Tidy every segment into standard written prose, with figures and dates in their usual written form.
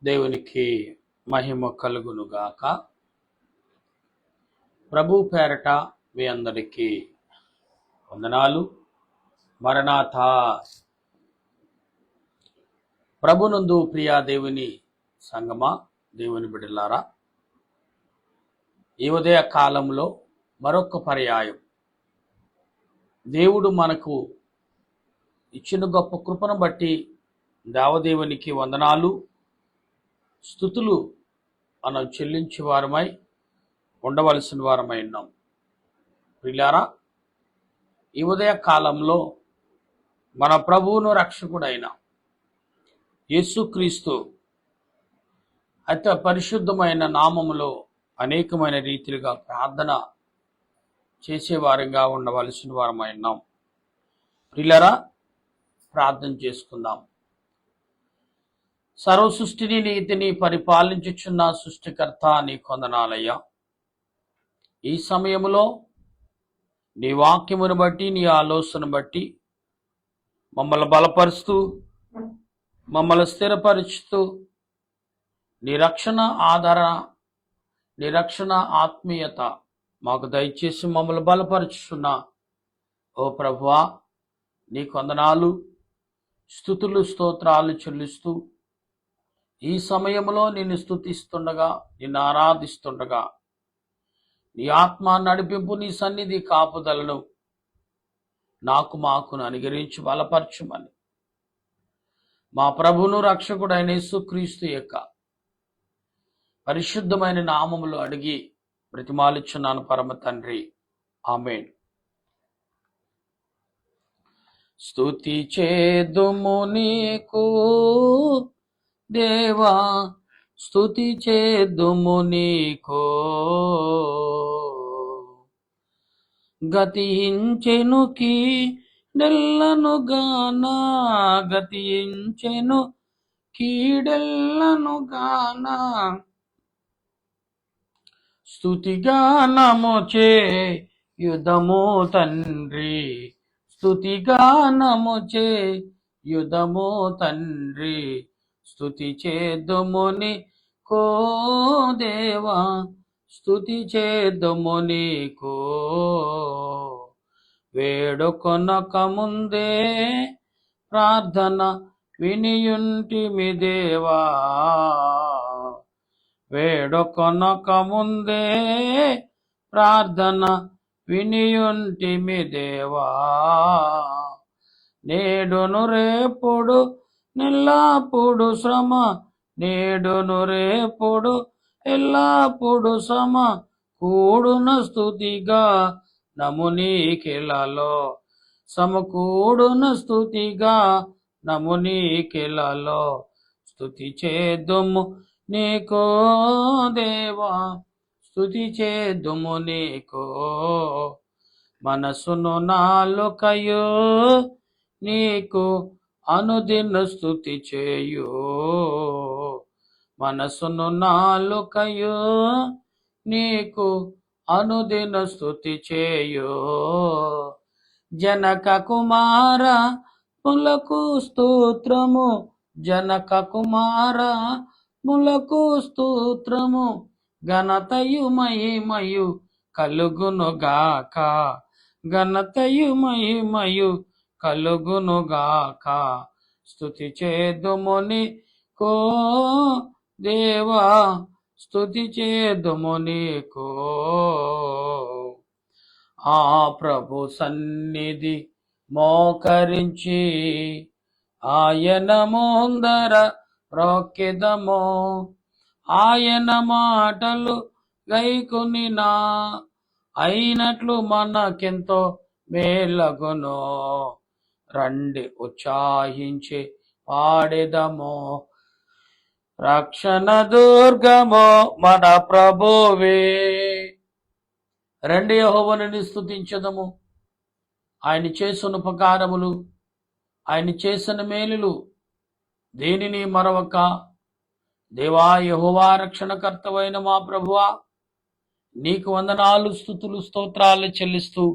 దేవునికి మహిమ కలుగునుగాక. ప్రభు పేరట మీ అందరికీ వందనాలు. మరణాథా. ప్రభునందు ప్రియా దేవుని సంగమా, దేవుని బిడ్డలారా, ఈ ఉదయ కాలంలో మరొక పర్యాయం దేవుడు మనకు ఇచ్చిన గొప్ప కృపను బట్టి దేవదేవునికి వందనాలు, స్తుతులు మనం చెల్లించే వారమై ఉండవలసిన వారమై ఉన్నాం. ప్రియులారా, ఈ ఉదయ కాలంలో మన ప్రభువును రక్షకుడైన యేసుక్రీస్తు అతి పరిశుద్ధమైన నామములో అనేకమైన రీతిలుగా ప్రార్థన చేసేవారంగా ఉండవలసిన వారమై ఉన్నాం. ప్రియులారా, ప్రార్థన చేసుకుందాం. సర్వ సృష్టిని నీతిని పరిపాలించుచున్న సృష్టికర్త నీ కొందనాలయ్యా. ఈ సమయంలో నీ వాక్యమును బట్టి, నీ ఆలోచన బట్టి మమ్మల్ని బలపరుస్తూ, మమ్మల్ని స్థిరపరుచుతూ, నీ రక్షణ ఆదరణ, నీ రక్షణ ఆత్మీయత మాకు దయచేసి మమ్మల్ని బలపరుచుచున్న ఓ ప్రభువా, నీ కొందనాలు, స్తుతులు స్తోత్రాలు చెల్లిస్తూ ఈ సమయంలో నిన్ను స్తుతిస్తుండగా, నిన్ను ఆరాధిస్తుండగా, నీ ఆత్మ నడిపింపు, నీ సన్నిధి కాపుదలను మాకును అనుగ్రహించి బలపరచుమని మా ప్రభును రక్షకుడైన యేసుక్రీస్తు యొక్క పరిశుద్ధమైన నామములో అడిగి బ్రతిమాలుచున్నాను పరమ తండ్రి, ఆమేన్. స్తుతి చేదుము నీకు దేవా, స్తుతి చేదుము నీకు. గతించెను కీడెల్లను గానా, గతించెను కీడెల్లను గానా, స్తుతిగానము చేయుదము తండ్రి, స్తుతిగానము చేయుదము తండ్రి. స్తుతి చేదుము నీకు దేవా, స్తుతి చేదుము నీకు. వేడుకొనక ముందే ప్రార్థన వినియుంటిమి దేవా, వేడుకొనక ముందే ప్రార్థన వినియుంటిమి దేవా. నేడును రేపుడు నిల్లాపుడు శ్రమ, నేడును రేపుడు ఎల్లాపుడు శ్రమ కూడున స్తుతిగా నమునీకెలలో, సమకూడున స్తుతిగా నమునీకెలలో. స్తుతి చేదుము నీకో దేవా, స్తుతి చేదుము నీకో. మనసును నాలుకయో నీకు అనుదిన స్తుతి చేయు, మనసును నాలుకయో నీకు అనుదిన స్తుతి చేయు. జనక కుమార ములకు స్తోత్రము, జనక కుమార ములకు స్తోత్రము. ఘనతయు మహిమయు కలుగునుగాక, ఘనతయు మహిమయు కలుగునుగాక. స్తుతి చేదుము నీకో దేవా, స్తుతి చేదుము నీకో. ఆ ప్రభు సన్నిధి మోకరించి ఆయన ముందర రోకెదము, ఆయన మాటలు గైకొనినా అయినట్లు మనకెంతో మేలగును. రండి ఉత్సాహించి పాడెదము, రక్షణ దుర్గము మన ప్రభువే. రండి యెహోవాను స్తుతించదము, ఆయన చేసిన ఉపకారములు, ఆయన చేసిన మేలులు దేనిని మరవక. దేవా యెహోవా, రక్షణకర్తవైన మా ప్రభువా, నీకు వందనాలు, స్తుతులు స్తోత్రాలు చెల్లిస్తూ,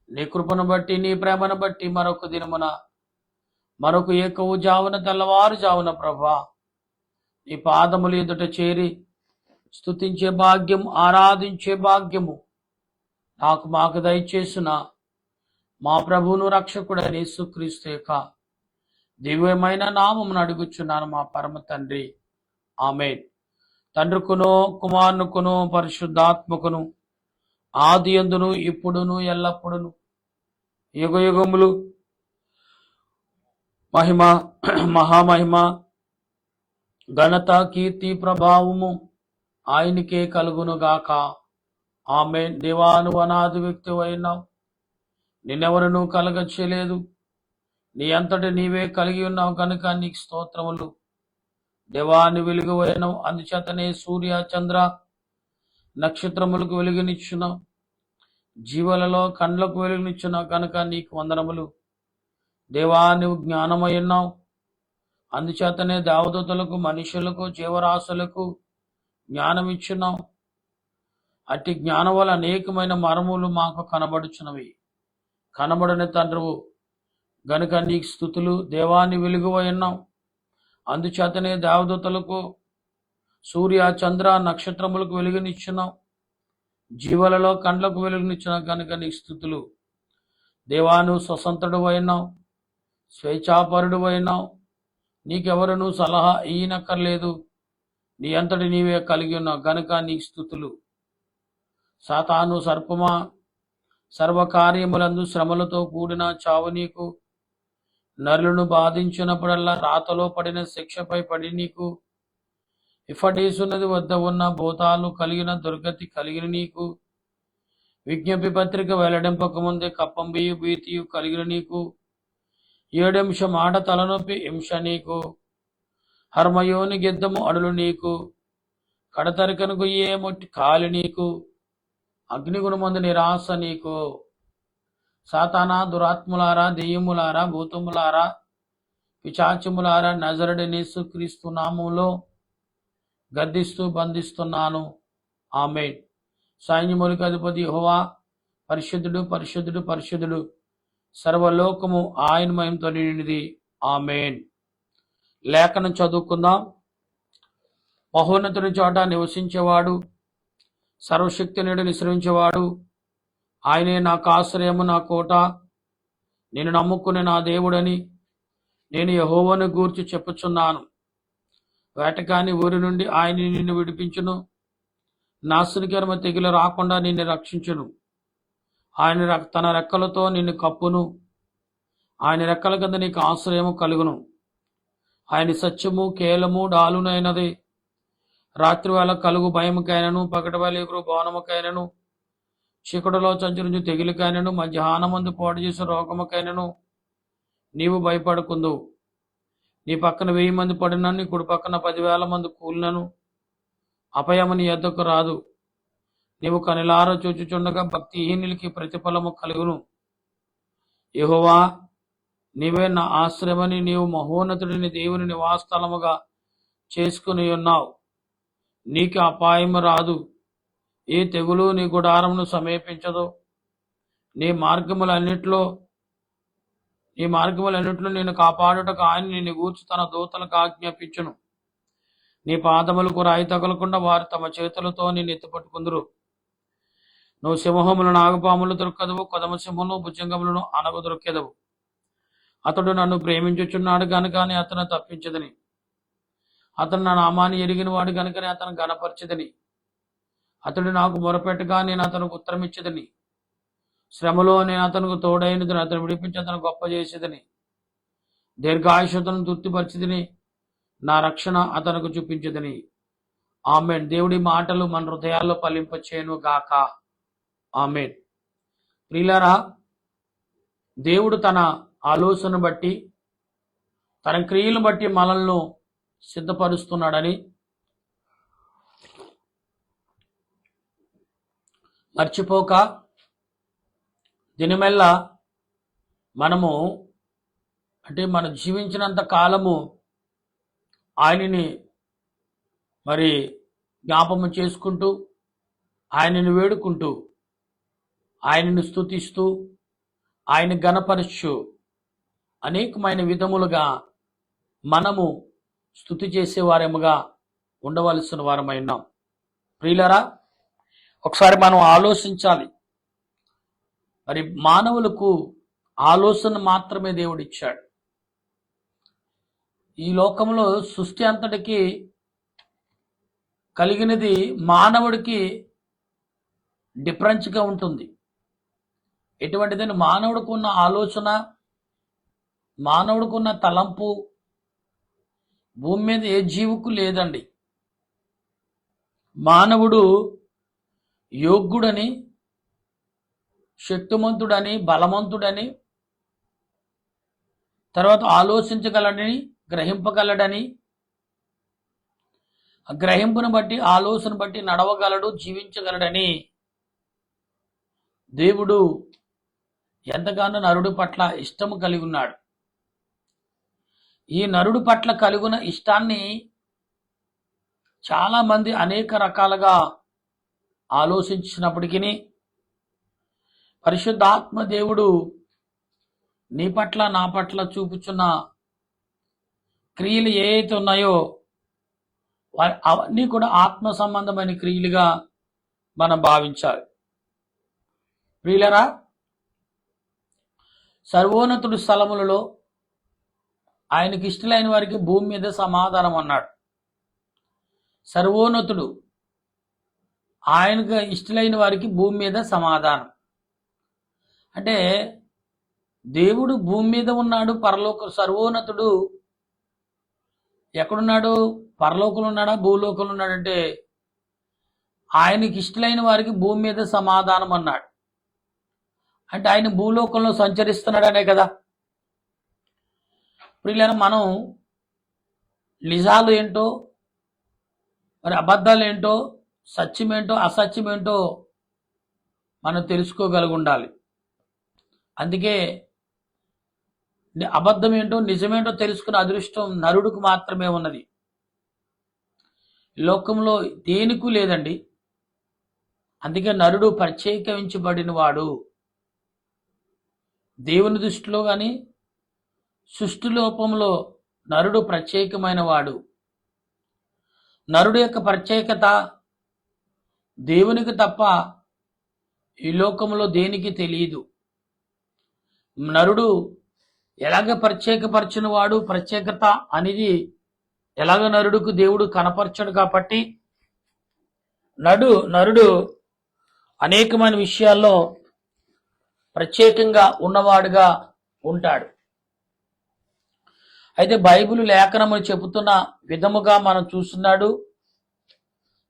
నీ కృపను బట్టి, నీ ప్రేమను బట్టి మరొక దినమున, మరొక ఏకవు జావున తెల్లవారు జావున ప్రభా నీ పాదములు ఎదుట చేరి స్తుతించే భాగ్యం, ఆరాధించే భాగ్యము మాకు దయచేసిన మా ప్రభువును రక్షకుడైన యేసుక్రీస్తు యొక్క దివ్యమైన నామమును అడుగుచున్నాను మా పరమ తండ్రి, ఆమేన్. తండ్రికును కుమారునికును పరిశుద్ధాత్మకును ఆది యందును ఇప్పుడును ఎల్లప్పుడును యుగయుగములు మహిమ మహామహిమ ఘనత కీర్తి ప్రభావము ఆయనకే కలుగునుగాక, ఆమేన్. దేవా, నువ్వు అనాది వ్యక్తి అయినావు, నిన్నెవరూ కలగ చేయలేదు, నీ అంతటి నీవే కలిగి ఉన్నావు కనుక నీకు స్తోత్రములు. దేవాన్ని వెలుగు అయినావు, అందుచేతనే సూర్య చంద్ర నక్షత్రములకు వెలుగునిచ్చున్నావు, జీవులలో కండ్లకు వెలుగునిచ్చున్నావు కనుక నీకు వందనములు. దేవా, నువ్వు జ్ఞానమయ్యున్నావు, అందుచేతనే దేవదూతలకు మనుషులకు జీవరాశులకు జ్ఞానం ఇచ్చున్నావు. అట్టి జ్ఞానం వల్ల అనేకమైన మర్మములు మాకు కనబడుచున్నవి. కనబడని తండ్రువు గనుక నీకు స్తుతులు. దేవాన్ని వెలుగువయ్యున్నావు, అందుచేతనే దేవదూతలకు సూర్య చంద్ర నక్షత్రములకు వెలుగునిచ్చున్నావు, జీవులలో కండ్లకు వెలుగునిచ్చున్నావు కనుక నీకు స్తుతులు. దేవాను స్వతంత్రుడు అయినావు, స్వేచ్ఛాపరుడు అయినావు, నీకెవరును సలహా ఈయనక్కర్లేదు, నీ అంతటి నీవే కలిగి ఉన్నావు గనుక నీకు స్తుతులు. సాతాను సర్పమా, సర్వకార్యములందు శ్రమలతో కూడిన చావు నీకు, నరులను బాధించినప్పుడల్లా రాతలో పడిన శిక్షపై పడి నీకు, ఇఫడేసునది వద్ద ఉన్న భూతాలు కలిగిన దుర్గతి కలిగిన నీకు, విజ్ఞప్తి పత్రిక వెల్లడింపకముందే కప్పంబియు భీతియు కలిగిన నీకు, 7 అంశ మాట తలనొప్పి హింస నీకు, హర్మయోని గిద్దము అడులు నీకు, కడతరికను గుయ్యే మొట్టి కాలి నీకు, అగ్నిగుణమందు నిరాశ నీకు. సాతానా, దురాత్ములారా, దెయ్యములారా, భూతములారా, పిశాచములారా, నజరుడైన యేసుక్రీస్తు నామములో గద్దిస్తూ బంధిస్తున్నాను, ఆమేన్. సైన్యములకు అధిపతి యెహోవా పరిశుద్ధుడు, పరిశుద్ధుడు, పరిశుద్ధుడు, సర్వలోకము ఆయన మహిమతో నిండినది, ఆమేన్. లేఖనం చదువుకుందాం. మహోన్నతుని చోట నివసించేవాడు, సర్వశక్తి నీడ విశ్రమించేవాడు, ఆయనే నాకు ఆశ్రయము, నా కోట, నేను నమ్ముకునే నా దేవుడని నేను యెహోవాను గూర్చి చెప్పుచున్నాను. వేటకాని ఊరి నుండి ఆయన నిన్ను విడిపించును, నాశనకరమ తెగులు రాకుండా నిన్ను రక్షించును. ఆయన తన రెక్కలతో నిన్ను కప్పును, ఆయన రెక్కల కింద నీకు ఆశ్రయము కలుగును. ఆయన సత్యము కేలము డాలునైనది. రాత్రివేళ కలుగు భయముకైనను, పగటివేళ ఎగురు భవనముకైనను, చీకటిలో సంచరించు తెగులుకైనను, మధ్యాహ్నమందు పాడు చేసిన రోగముకైనను నీవు భయపడకుందు. నీ పక్కన 1000 మంది పడినను, నీ కుడి పక్కన 10,000 మంది కూలినను అపయము నీ యొద్దకు రాదు. నీవు కనిలార చూచుచుండగా భక్తిహీనులకి ప్రతిఫలము కలుగును. యెహోవా, నీవే నా ఆశ్రయమని నీవు మహోన్నతుడిని దేవుని నివాసస్థలముగా చేసుకుని ఉన్నావు. నీకు అపాయము రాదు, ఏ తెగులు నీ గుడారమును సమీపించదు. నీ మార్గములన్నిట్లో నేను కాపాడుటకు ఆయన నిన్ను గూర్చి తన దూతలకు ఆజ్ఞాపించును. నీ పాదములకు రాయి తగలకుండా వారు తమ చేతులతో నిన్ను ఎత్తుపట్టుకుందురు. నువ్వు సింహములు నాగపాములు దొరకదవు, కొదమ సింహములు భుజంగములను అనగు దొరికెదవు. అతడు నన్ను ప్రేమించుచున్నాడు గనుకనే అతను తప్పించదని, అతను నా నామాన్ని ఎరిగిన వాడు గనుకనే అతను గణపరచదని, అతడు నాకు మొరపెట్టగా నేను అతనికి ఉత్తరమిచ్చదని, శ్రమలో నేను అతనికి తోడైనదని, అతను విడిపించి అతను గొప్ప చేసేదని, దీర్ఘాయుషతను తృప్తిపరిచిదని, నా రక్షణ అతనికి చూపించదని, ఆమేన్. దేవుడి మాటలు మన హృదయాల్లో ఫలింపచేయును గాక, ఆమేన్. ప్రియులారా, దేవుడు తన ఆలోచన బట్టి, తన క్రియలను బట్టి మనల్ని సిద్ధపరుస్తున్నాడని మర్చిపోక దినమెల్లా మనము మన జీవించినంత కాలము ఆయనని జ్ఞాపకం చేసుకుంటూ, ఆయనను వేడుకుంటూ, ఆయనను స్తుతిస్తూ, ఆయన ఘనపరచు అనేకమైన విధములుగా మనము స్తుతి చేసేవారేముగా ఉండవలసిన వారమై ఉన్నాం. ప్రియులరా, ఒకసారి మనం ఆలోచించాలి. మరి మానవులకు ఆలోచన మాత్రమే దేవుడిచ్చాడు. ఈ లోకంలో సృష్టి అంతటికి కలిగినది మానవుడికి డిఫరెన్స్గా ఉంటుంది. ఎటువంటిదని మానవుడికి ఉన్న ఆలోచన, మానవుడికి ఉన్న తలంపు భూమి మీద ఏ జీవుకు లేదండి. మానవుడు యోగ్యుడని, శక్తిమంతుడని, బలవంతుడని, తర్వాత ఆలోచించగలడని, గ్రహింపగలడని, గ్రహింపును బట్టి ఆలోచన బట్టి నడవగలడు, జీవించగలడని దేవుడు ఎంతగానో నరుడి పట్ల ఇష్టము కలిగి ఉన్నాడు. ఈ నరుడి పట్ల కలిగిన ఇష్టాన్ని చాలా మంది అనేక రకాలుగా ఆలోచించినప్పటికీ పరిశుద్ధాత్మ దేవుడు నీ పట్ల నా పట్ల చూపుచున్న క్రియలు ఏవైతే ఉన్నాయో అవన్నీ కూడా ఆత్మ సంబంధమైన క్రియలుగా మనం భావించాలి. ప్రియులరా, సర్వోన్నతుడి స్థలములలో ఆయనకి ఇష్టలైన వారికి భూమి మీద సమాధానం అన్నాడు. సర్వోన్నతుడు ఆయనకు ఇష్టలైన వారికి భూమి మీద సమాధానం అంటే దేవుడు భూమి మీద ఉన్నాడు. సర్వోన్నతుడు ఎక్కడున్నాడు? పరలోకంలో ఉన్నాడా, భూలోకంలో ఉన్నాడంటే ఆయనకి ఇష్టలైన వారికి భూమి మీద సమాధానం అన్నాడు. అంటే ఆయన భూలోకంలో సంచరిస్తున్నాడనే కదా. ప్రియులైన మనం నిజాలు ఏంటో, మరి అబద్ధాలు ఏంటో, సత్యమేంటో, అసత్యమేంటో మనం తెలుసుకోగలిగి ఉండాలి. అందుకే అబద్ధం ఏంటో నిజమేంటో తెలుసుకునే అదృష్టం నరుడికి మాత్రమే ఉన్నది. లోకంలో దేనికి లేదండి. అందుకే నరుడు ప్రత్యేకించబడిన వాడు. దేవుని దృష్టిలో కానీ సృష్టి లోపంలో నరుడు ప్రత్యేకమైన వాడు. నరుడు యొక్క ప్రత్యేకత దేవునికి తప్ప ఈ లోకంలో దేనికి తెలియదు. నరుడు ఎలాగ ప్రత్యేకపరిచిన వాడు, ప్రత్యేకత అనేది ఎలాగ నరుడుకు దేవుడు కనపరచడు కాబట్టి నరుడు అనేకమైన విషయాల్లో ప్రత్యేకంగా ఉన్నవాడుగా ఉంటాడు. అయితే బైబిల్ లేఖనము చెబుతున్న విధముగా మనం చూస్తున్నాడు.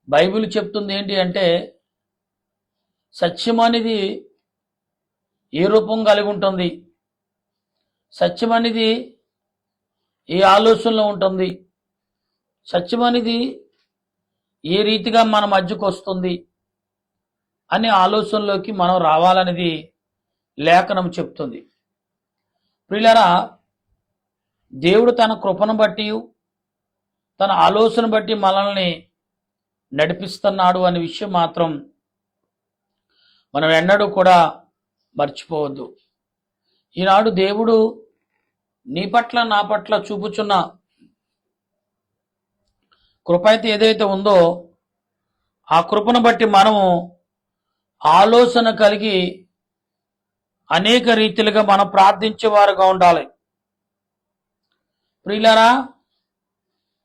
బైబిల్ చెప్తుంది ఏంటి అంటే సత్యం అనేది ఏ రూపం కలిగి ఉంటుంది, సత్యం అనేది ఏ ఆలోచనలో ఉంటుంది, సత్యం అనేది ఏ రీతిగా మన మధ్యకు వస్తుంది అనే ఆలోచనలోకి మనం రావాలనేది లేఖనం చెప్తుంది. ప్రియులారా, దేవుడు తన కృపను బట్టి తన ఆలోచన బట్టి మనల్ని నడిపిస్తున్నాడు అనే విషయం మాత్రం మనం ఎన్నడూ కూడా మర్చిపోవద్దు. ఈనాడు దేవుడు నీ పట్ల నా పట్ల చూపుచున్న కృప అయితే ఏదైతే ఉందో ఆ కృపను బట్టి మనము ఆలోచన కలిగి అనేక రీతిలుగా మనం ప్రార్థించేవారుగా ఉండాలి. ప్రియులారా,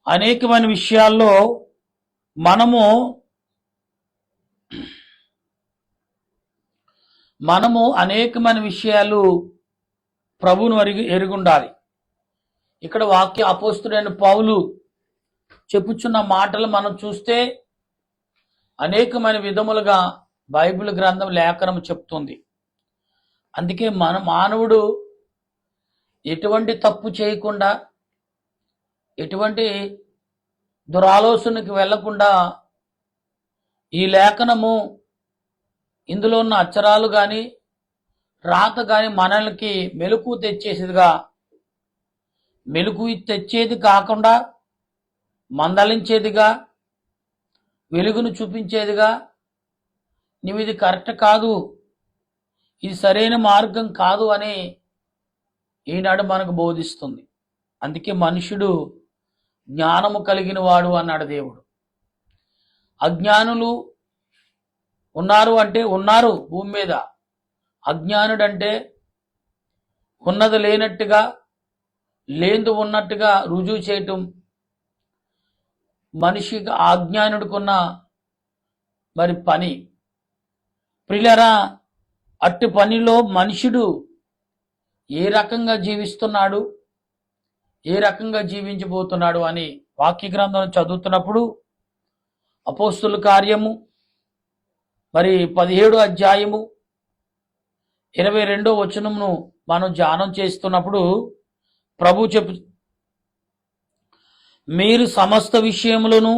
అనేకమైన విషయాల్లో మనము అనేకమైన విషయాలు ప్రభువును ఎరుగుండాలి. ఇక్కడ వాక్య అపోస్తుడైన పౌలు చెప్పుచున్న మాటలు మనం చూస్తే అనేకమైన విధములుగా బైబిల్ గ్రంథం లేఖనం చెప్తుంది. అందుకే మానవుడు ఎటువంటి తప్పు చేయకుండా, ఎటువంటి దురాలోచనకి వెళ్లకుండా ఈ లేఖనము ఇందులో ఉన్న అక్షరాలు కానీ రాత కానీ మనల్కి మెలకు తెచ్చేది కాకుండా మందలించేదిగా, వెలుగును చూపించేదిగా, నువ్వు ఇది కరెక్ట్ కాదు, ఇది సరైన మార్గం కాదు అని ఈనాడు మనకు బోధిస్తుంది. అందుకే మనుషుడు జ్ఞానము కలిగిన వాడు అన్నాడు దేవుడు. అజ్ఞానులు ఉన్నారు అంటే ఉన్నారు భూమి మీద. అజ్ఞానుడంటే ఉన్నది లేనట్టుగా, లేనిది ఉన్నట్టుగా రుజువు చేయటం మనిషికి అజ్ఞానుడికున్న మరి పని. ప్రియులారా, అట్టి పనిలో మనుషుడు ఏ రకంగా జీవిస్తున్నాడు, ఏ రకంగా జీవించబోతున్నాడు అని వాక్య గ్రంథం చదువుతున్నప్పుడు అపోస్తుల కార్యము మరి 17 అధ్యాయము 22 వచనమును మనం ధ్యానం చేస్తున్నప్పుడు ప్రభు మీరు సమస్త విషయములను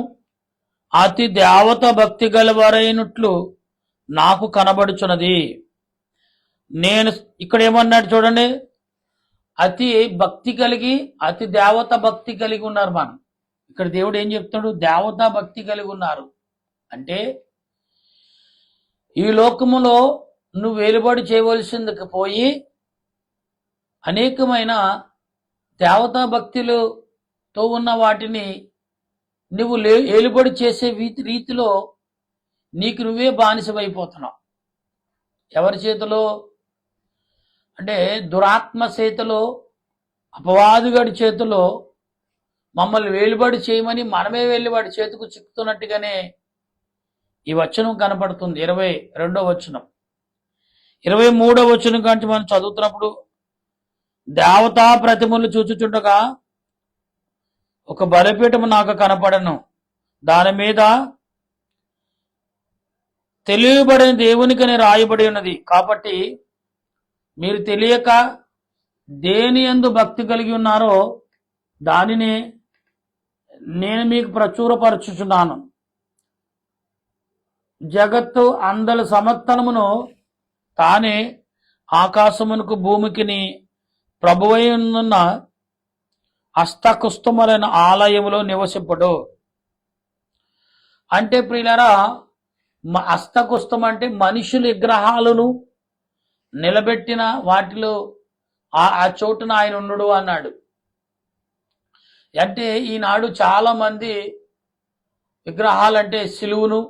అతి దేవత భక్తి గలవారైనట్లు నాకు కనబడుచున్నది. నేను ఇక్కడ ఏమన్నాడు చూడండి, అతి భక్తి కలిగి, అతి దేవత భక్తి కలిగి ఉన్నారు. మనం ఇక్కడ దేవుడు ఏం చెప్తాడు, దేవతా భక్తి కలిగి ఉన్నారు అంటే ఈ లోకములో నువ్వు వేలుబడి చేయవలసిందికి పోయి అనేకమైన దేవతా భక్తులతో ఉన్న వాటిని నువ్వు ఏలుబడి చేసే రీతిలో నీకు నువ్వే బానిసమైపోతున్నావు. ఎవరి చేతిలో అంటే దురాత్మ చేతిలో, అపవాదిగడి చేతిలో మమ్మల్ని వేలుబడి చేయమని మనమే వేలుబడి చేతికి చిక్కుతున్నట్టుగానే ఈ వచనం కనపడుతుంది. 22వ వచనం, 23వ వచనం కంటే మనం చదువుతున్నప్పుడు దేవతా ప్రతిమలు చూచుచుండగా ఒక బలిపీఠము నాకు కనపడను, దాని మీద తెలియబడిన దేవునికని రాయబడి ఉన్నది. కాబట్టి మీరు తెలియక దేని యందు భక్తి కలిగి ఉన్నారో దానిని నేను మీకు ప్రచురపరచుచున్నాను. జగత్తు అందల సమర్థనమును తానే ఆకాశమునకు భూమికిని ప్రభువై ఉన్న హస్తకుస్తములైన ఆలయములో నివసింపడు. అంటే ప్రియులారా, హస్తకుస్తం అంటే మనుషుల విగ్రహాలను నిలబెట్టిన వాటిలో ఆ చోటున ఆయన ఉండడు అన్నాడు. అంటే ఈనాడు చాలా మంది విగ్రహాలంటే సిలువును,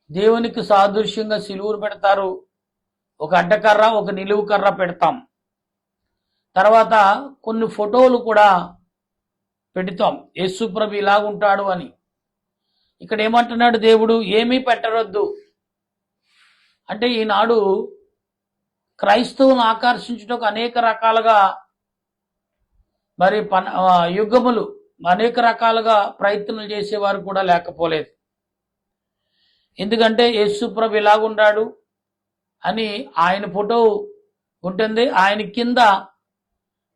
దేవునికి సాదృశ్యంగా సిలువును పెడతారు. ఒక అడ్డకర్ర, ఒక నిలువు కర్ర పెడతాం. తర్వాత కొన్ని ఫోటోలు కూడా పెడతాం, యేసుప్రభు ఇలాగుంటాడు అని. ఇక్కడ ఏమంటున్నాడు దేవుడు, ఏమీ పెట్టరొద్దు అంటే ఈనాడు క్రైస్తవులను ఆకర్షించుటకు అనేక రకాలుగా మరి యుగములు అనేక రకాలుగా ప్రయత్నం చేసేవారు కూడా లేకపోలేదు. ఎందుకంటే యేసుప్రభు ఇలాగుంటాడు అని ఆయన ఫోటో ఉంటుంది, ఆయన కింద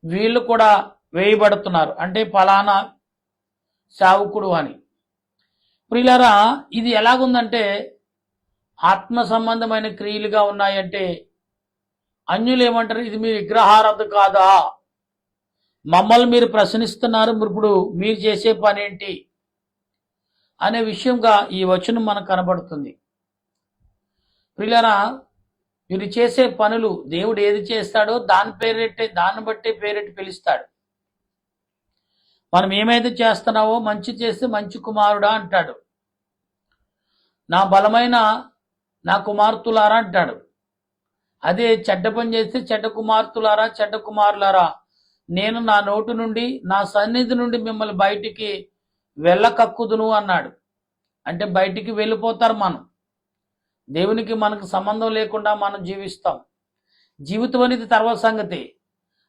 వీళ్ళు కూడా వేయబడుతున్నారు, అంటే ఫలానా సేవకుడు అని. ప్రియులారా, ఇది ఎలాగుందంటే ఆత్మ సంబంధమైన క్రియలుగా ఉన్నాయంటే అన్యులు ఏమంటారు, ఇది మీ విగ్రహారాధన కాదా, మమ్మల్ని మీరు ప్రశ్నిస్తున్నారు, ఇప్పుడు మీరు చేసే పని ఏంటి అనే విషయంగా ఈ వచనం మనకు కనబడుతుంది. ప్రియులారా, మీరు చేసే పనులు దేవుడు ఏది చేస్తాడో దాన్ని బట్టి పేరెట్టి పిలుస్తాడు. మనం ఏమైతే చేస్తున్నావో మంచి చేస్తే మంచి కుమారుడా అంటాడు, నా బలమైన నా కుమార్తెలారా అంటాడు. అదే చెడ్డ పని చేస్తే చెడ్డ కుమార్తెలారా, చెడ్డ కుమారులారా, నేను నా నోటు నుండి, నా సన్నిధి నుండి మిమ్మల్ని బయటికి వెళ్ళకక్కుదును అన్నాడు. అంటే బయటికి వెళ్ళిపోతారు. మనం దేవునికి మనకు సంబంధం లేకుండా మనం జీవిస్తాం. జీవితం అనేది తర్వాత సంగతి.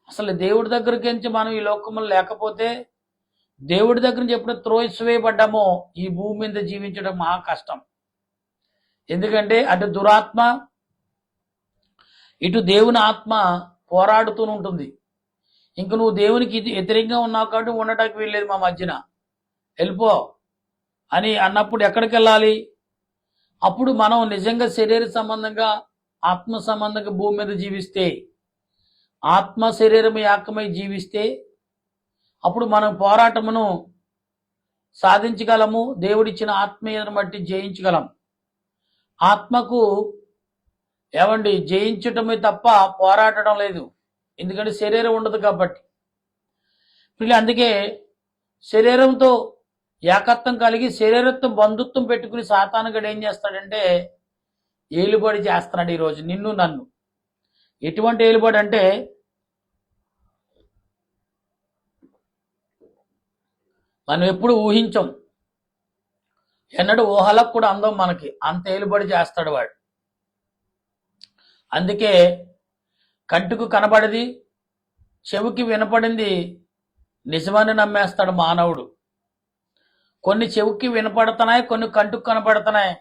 అసలు దేవుడి దగ్గరికి నుంచి మనం ఈ లోకంలో లేకపోతే, దేవుడి దగ్గర నుంచి ఎప్పుడు త్రోసివేయబడ్డామో ఈ భూమి మీద జీవించడం మహా కష్టం. ఎందుకంటే అటు దురాత్మ, ఇటు దేవుని ఆత్మ పోరాడుతూ ఉంటుంది. ఇంక నువ్వు దేవునికి వ్యతిరేకంగా ఉన్నావు కాబట్టి ఉండటానికి వీల్లేదు, మా మధ్యన వెళ్ళిపో అని అన్నప్పుడు ఎక్కడికి వెళ్ళాలి? అప్పుడు మనం నిజంగా శరీర సంబంధంగా, ఆత్మ సంబంధంగా భూమి మీద జీవిస్తే, ఆత్మ శరీరం ఏకమై జీవిస్తే అప్పుడు మనం పోరాటమును సాధించగలము. దేవుడిచ్చిన ఆత్మీయతను బట్టి జయించగలం. ఆత్మకు జయించటమే తప్ప పోరాటం లేదు, ఎందుకంటే శరీరం ఉండదు కాబట్టి. అందుకే శరీరంతో ఏకత్వం కలిగి శరీరత్వం బంధుత్వం పెట్టుకుని సాతానుగడు ఏం చేస్తాడంటే ఏలుబడి చేస్తున్నాడు ఈరోజు నిన్ను నన్ను. ఎటువంటి ఏలుబడి అంటే మనం ఎప్పుడు ఊహించం, ఎన్నడూ ఊహలకు కూడా అందం మనకి, అంత ఏలుబడి చేస్తాడు వాడు. అందుకే కంటికి కనబడింది చెవికి వినపడింది నిజమని నమ్మేస్తాడు మానవుడు. కొన్ని చెవికి వినపడుతున్నాయి, కొన్ని కంటికి కనపడుతున్నాయి,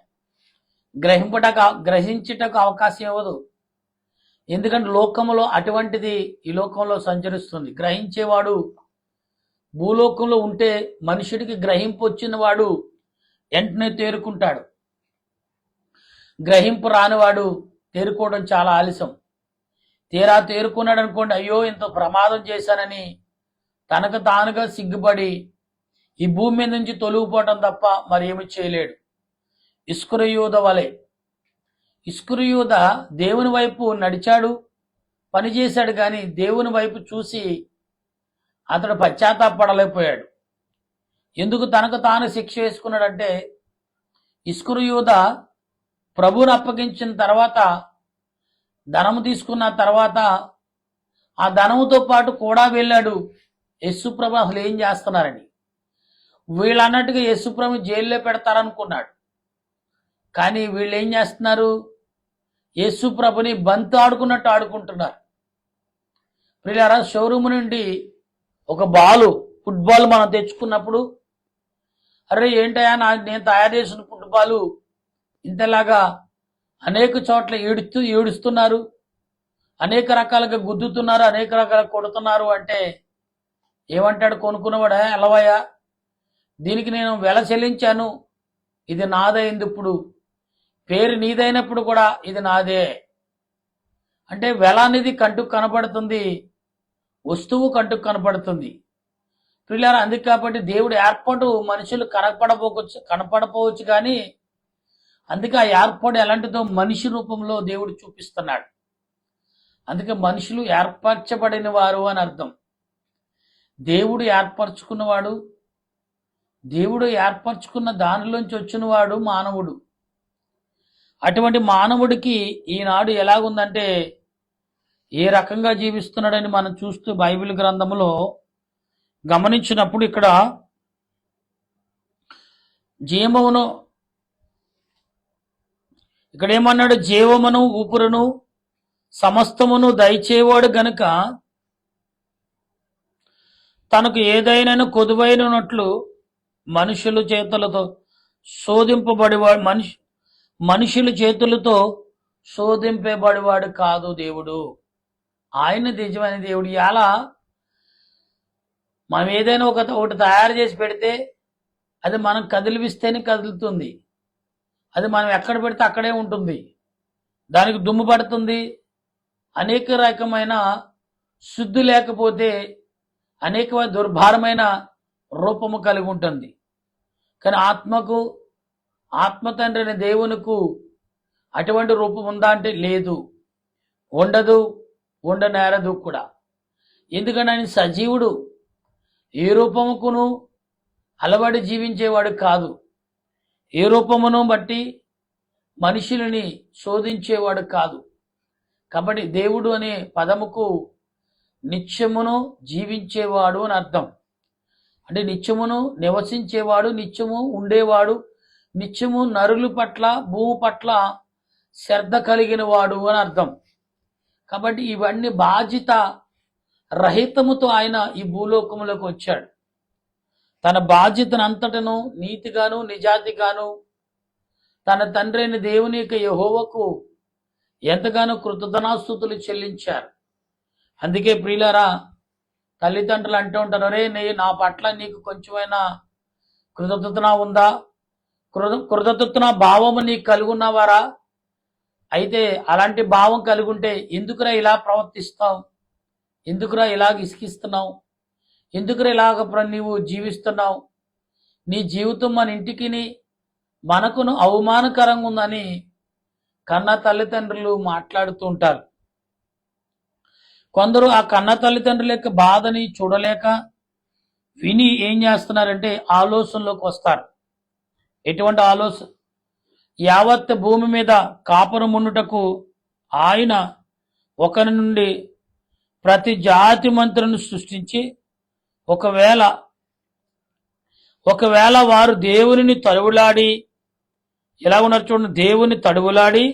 గ్రహించుటకు అవకాశం ఇవ్వదు. ఎందుకంటే లోకంలో అటువంటిది ఈ లోకంలో సంచరిస్తుంది. గ్రహించేవాడు భూలోకంలో ఉంటే మనుషుడికి గ్రహింపు వచ్చిన వాడు వెంటనే తేరుకుంటాడు. గ్రహింపు రానివాడు తేరుకోవడం చాలా ఆలస్యం. తీరా తేరుకున్నాడు అనుకోండి, అయ్యో ఇంత ప్రమాదం చేశానని తనకు తానుగా సిగ్గుపడి ఈ భూమి మీద నుంచి తొలగిపోవటం తప్ప మరేమి చేయలేడు. ఇస్కరియోత వలె. ఇస్కరియోత దేవుని వైపు నడిచాడు, పనిచేశాడు, కానీ దేవుని వైపు చూసి అతడు పశ్చాత్తాపడలేకపోయాడు. ఎందుకు తనకు తాను శిక్ష వేసుకున్నాడంటే ఇస్కరియోత ప్రభువును అప్పగించిన తర్వాత ధనము తీసుకున్న తర్వాత ఆ ధనముతో పాటు కూడా వెళ్ళాడు యేసుప్రభు అసలు ఏం చేస్తున్నారని. వీళ్ళన్నట్టుగా యేసుప్రభు జైల్లో పెడతారనుకున్నాడు, కానీ వీళ్ళు ఏం చేస్తున్నారు, యేసుప్రభుని బంతి ఆడుకున్నట్టు ఆడుకుంటున్నారు. వీళ్ళారా షోరూమ్ నుండి ఒక ఫుట్బాల్ మనం తెచ్చుకున్నప్పుడు, అరే ఏంటయా నేను తయారు చేసిన ఫుట్బాల్ ఇంతలాగా అనేక చోట్ల ఏడుస్తున్నారు, అనేక రకాలుగా గుద్దుతున్నారు, అనేక రకాలుగా కొడుతున్నారు అంటే ఏమంటాడు కొనుక్కున్నవాడా, ఎలవయ్యా దీనికి నేను వెల చెల్లించాను, ఇది నాదైంది, ఇప్పుడు పేరు నీదైనప్పుడు కూడా ఇది నాదే అంటే వెల అనేది కంటుకు కనపడుతుంది, వస్తువు కంటుకు కనపడుతుంది. పిల్లలు అందుకు కాబట్టి దేవుడు ఏర్పాటు మనుషులు కనపడపోవచ్చు కానీ అందుకే ఆ ఏర్పాటు ఎలాంటిదో మనిషి రూపంలో దేవుడు చూపిస్తున్నాడు. అందుకే మనుషులు ఏర్పరచబడిన వారు అని అర్థం. దేవుడు ఏర్పరచుకున్నవాడు, దేవుడు ఏర్పరచుకున్న దానిలోంచి వచ్చినవాడు మానవుడు. అటువంటి మానవుడికి ఈనాడు ఎలాగుందంటే ఏ రకంగా జీవిస్తున్నాడని మనం చూస్తూ బైబిల్ గ్రంథంలో గమనించినప్పుడు ఇక్కడ జీవమును, ఇక్కడ ఏమన్నాడు, జీవమును ఊపురును సమస్తమును దయచేవాడు గనుక తనకు ఏదైనా కొదువైనట్లు మనుషుల చేతులతో శోధింపబడివాడు మనుషుల చేతులతో శోధింపబడివాడు కాదు దేవుడు. ఆయన నిజమైన దేవుడు. ఇలా మనం ఏదైనా ఒకటి తయారు చేసి పెడితే అది మనం కదిలిస్తేనే కదులుతుంది, అది మనం ఎక్కడ పెడితే అక్కడే ఉంటుంది, దానికి దుమ్ము పడుతుంది, అనేక రకమైన శుద్ధి లేకపోతే అనేకమైన దుర్భారమైన రూపము కలిగి ఉంటుంది. కానీ ఆత్మ తండ్రి అనే దేవునికి అటువంటి రూపం ఉందా అంటే లేదు, ఉండదు, ఉండనేరదు కూడా. ఎందుకంటే ఆయన సజీవుడు, ఏ రూపముకును అలవాటు జీవించేవాడు కాదు, ఏ రూపమును బట్టి మనుషులని శోధించేవాడు కాదు. కాబట్టి దేవుడు అనే పదముకు నిత్యమును జీవించేవాడు అని అర్థం. అంటే నిత్యమును నివసించేవాడు, నిత్యము ఉండేవాడు, నిత్యము నరుల పట్ల భూమి పట్ల శ్రద్ధ కలిగిన వాడు అని అర్థం. కాబట్టి ఇవన్నీ బాధ్యత రహితముతో ఆయన ఈ భూలోకములోకి వచ్చాడు. తన బాధ్యతను అంతటను నీతిగాను నిజాతిగాను తన తండ్రి అయిన దేవుని యొక్క యెహోవాకు ఎంతగానో కృతజ్ఞతాస్తుతులు చెల్లించారు. అందుకే ప్రియులారా, తల్లిదండ్రులు అంటూ ఉంటారు, అరే నా పట్ల నీకు కొంచెమైనా కృతజ్ఞత ఉందా, కృతజ్ఞత భావము నీకు కలుగున్నవారా? అయితే అలాంటి భావం కలుగుంటే ఎందుకురా ఇలా ప్రవర్తిస్తావు, ఎందుకురా ఇలాగ ఇసుకిస్తున్నావు, ఎందుకురా ఇలాగ నీవు జీవిస్తున్నావు, నీ జీవితం మన ఇంటికి మనకును అవమానకరంగా ఉందని కన్న తల్లిదండ్రులు మాట్లాడుతూ ఉంటారు. కొందరు ఆ కన్న తల్లిదండ్రుల యొక్క బాధని చూడలేక విని ఏం చేస్తున్నారంటే ఆలోచనలోకి వస్తారు. ఎటువంటి ఆలోచన? యావత్ భూమి మీద కాపురం ఉండుటకు ఆయన ఒకరి నుండి ప్రతి జాతి మంత్రులను సృష్టించి ఒకవేళ వారు దేవుని తడువులాడి, ఎలా ఉన్నారు చూడండి, దేవుని తడువులాడి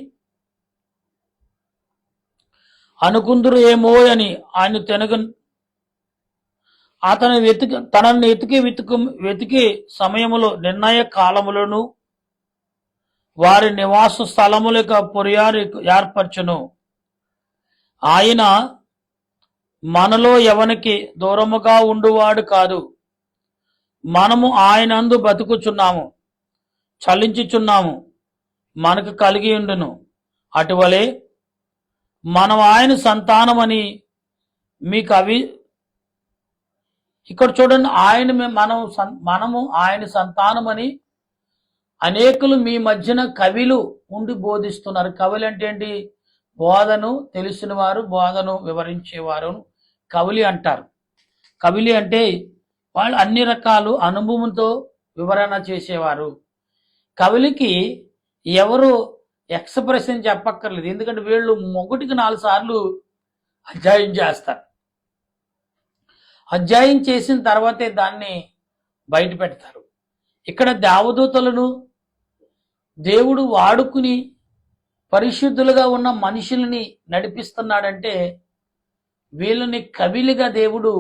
అనుకుందరు ఏమో అని ఆయన తనని వెతికి సమయములో నిర్ణయ కాలములను వారి నివాస స్థలములకు పొరియారు ఏర్పరచును. ఆయన మనలో ఎవనికి దూరముగా ఉండువాడు కాదు. మనము ఆయనందు బతుకుచున్నాము, చలించుచున్నాము, మనకు కలిగి ఉండును. అటువలే మనం ఆయన సంతానమని మీకు ఇక్కడ చూడండి, మనము ఆయన సంతానమని అనేకులు మీ మధ్యన కవిలు ఉండి బోధిస్తున్నారు. కవులు అంటే ఏంటి? బోధను తెలిసిన వారు, బోధను వివరించేవారు కవులి అంటారు. కవిలి అంటే వాళ్ళు అన్ని రకాలు అనుభవంతో వివరణ చేసేవారు. కవులికి ఎవరు ఎక్స్ప్రెషన్ చెప్పక్కర్లేదు, ఎందుకంటే వీళ్ళు మొగుటికి 4 సార్లు అధ్యాయం చేస్తారు. అధ్యాయం చేసిన తర్వాతే దాన్ని బయట పెడతారు. ఇక్కడ దేవదూతలను దేవుడు వాడుకుని పరిశుద్ధులుగా ఉన్న మనుషుల్ని నడిపిస్తున్నాడంటే వీళ్ళని కవిలుగా దేవుడు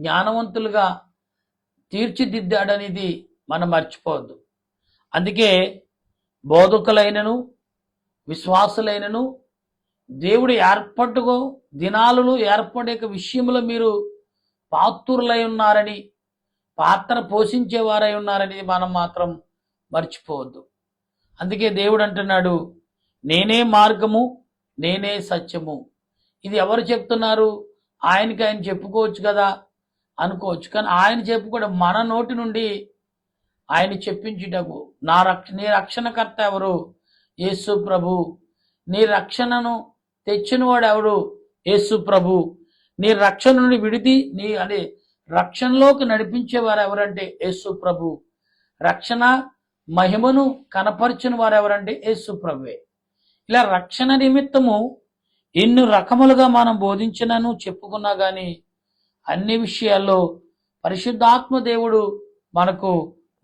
జ్ఞానవంతులుగా తీర్చిదిద్దాడనేది మనం మర్చిపోవద్దు. అందుకే బోధకులైనను విశ్వాసులైనను దేవుడు దినాలలో ఏర్పడే విషయంలో మీరు పాత్రులై ఉన్నారని, పాత్ర పోషించేవారై ఉన్నారని మనం మాత్రం మర్చిపోవద్దు. అందుకే దేవుడు అంటున్నాడు, నేనే మార్గము, నేనే సత్యము. ఇది ఎవరు చెప్తున్నారు? ఆయనకి ఆయన చెప్పుకోవచ్చు కదా అనుకోవచ్చు, కానీ ఆయన చెప్పుకోవడం మన నోటి నుండి ఆయన చెప్పించుటకు నీ రక్షణకర్త ఎవరు? యేసు ప్రభు. నీ రక్షణను తెచ్చినవాడు ఎవరు? యేసు ప్రభు. నీ రక్షణ నుండి రక్షణలోకి నడిపించేవారు ఎవరంటే యేసు ప్రభు. రక్షణ మహిమను కనపరిచిన వారు ఎవరంటే యేసు ప్రభువే. ఇలా రక్షణ నిమిత్తము ఎన్ని రకములుగా మనం బోధించినను చెప్పుకున్నా గాని అన్ని విషయాల్లో పరిశుద్ధాత్మ దేవుడు మనకు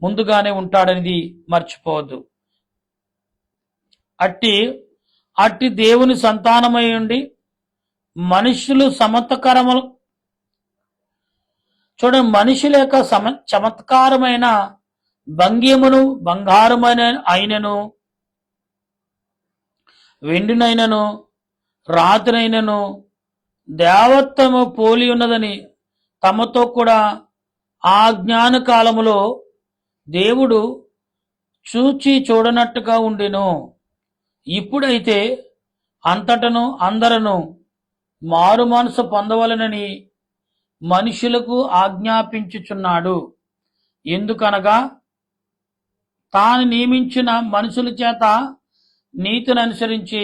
ముందుగానే ఉంటాడనేది మర్చిపోవద్దు. అట్టి దేవుని సంతానమై ఉండి మనుషులు చూడండి, మనుషుల యొక్క చమత్కారమైన భంగ్యమును బంగారమైన అయినను వెండినైనను రాతినైనను దేవత్వము పోలి ఉన్నదని తమతో కూడా ఆ జ్ఞాన కాలములో దేవుడు చూడనట్టుగా ఉండెను. ఇప్పుడైతే అంతటను అందరను మారు మనసు పొందవలనని మనుషులకు ఆజ్ఞాపించుచున్నాడు. ఎందుకనగా తాను నియమించిన మనుషుల చేత నీతిని అనుసరించి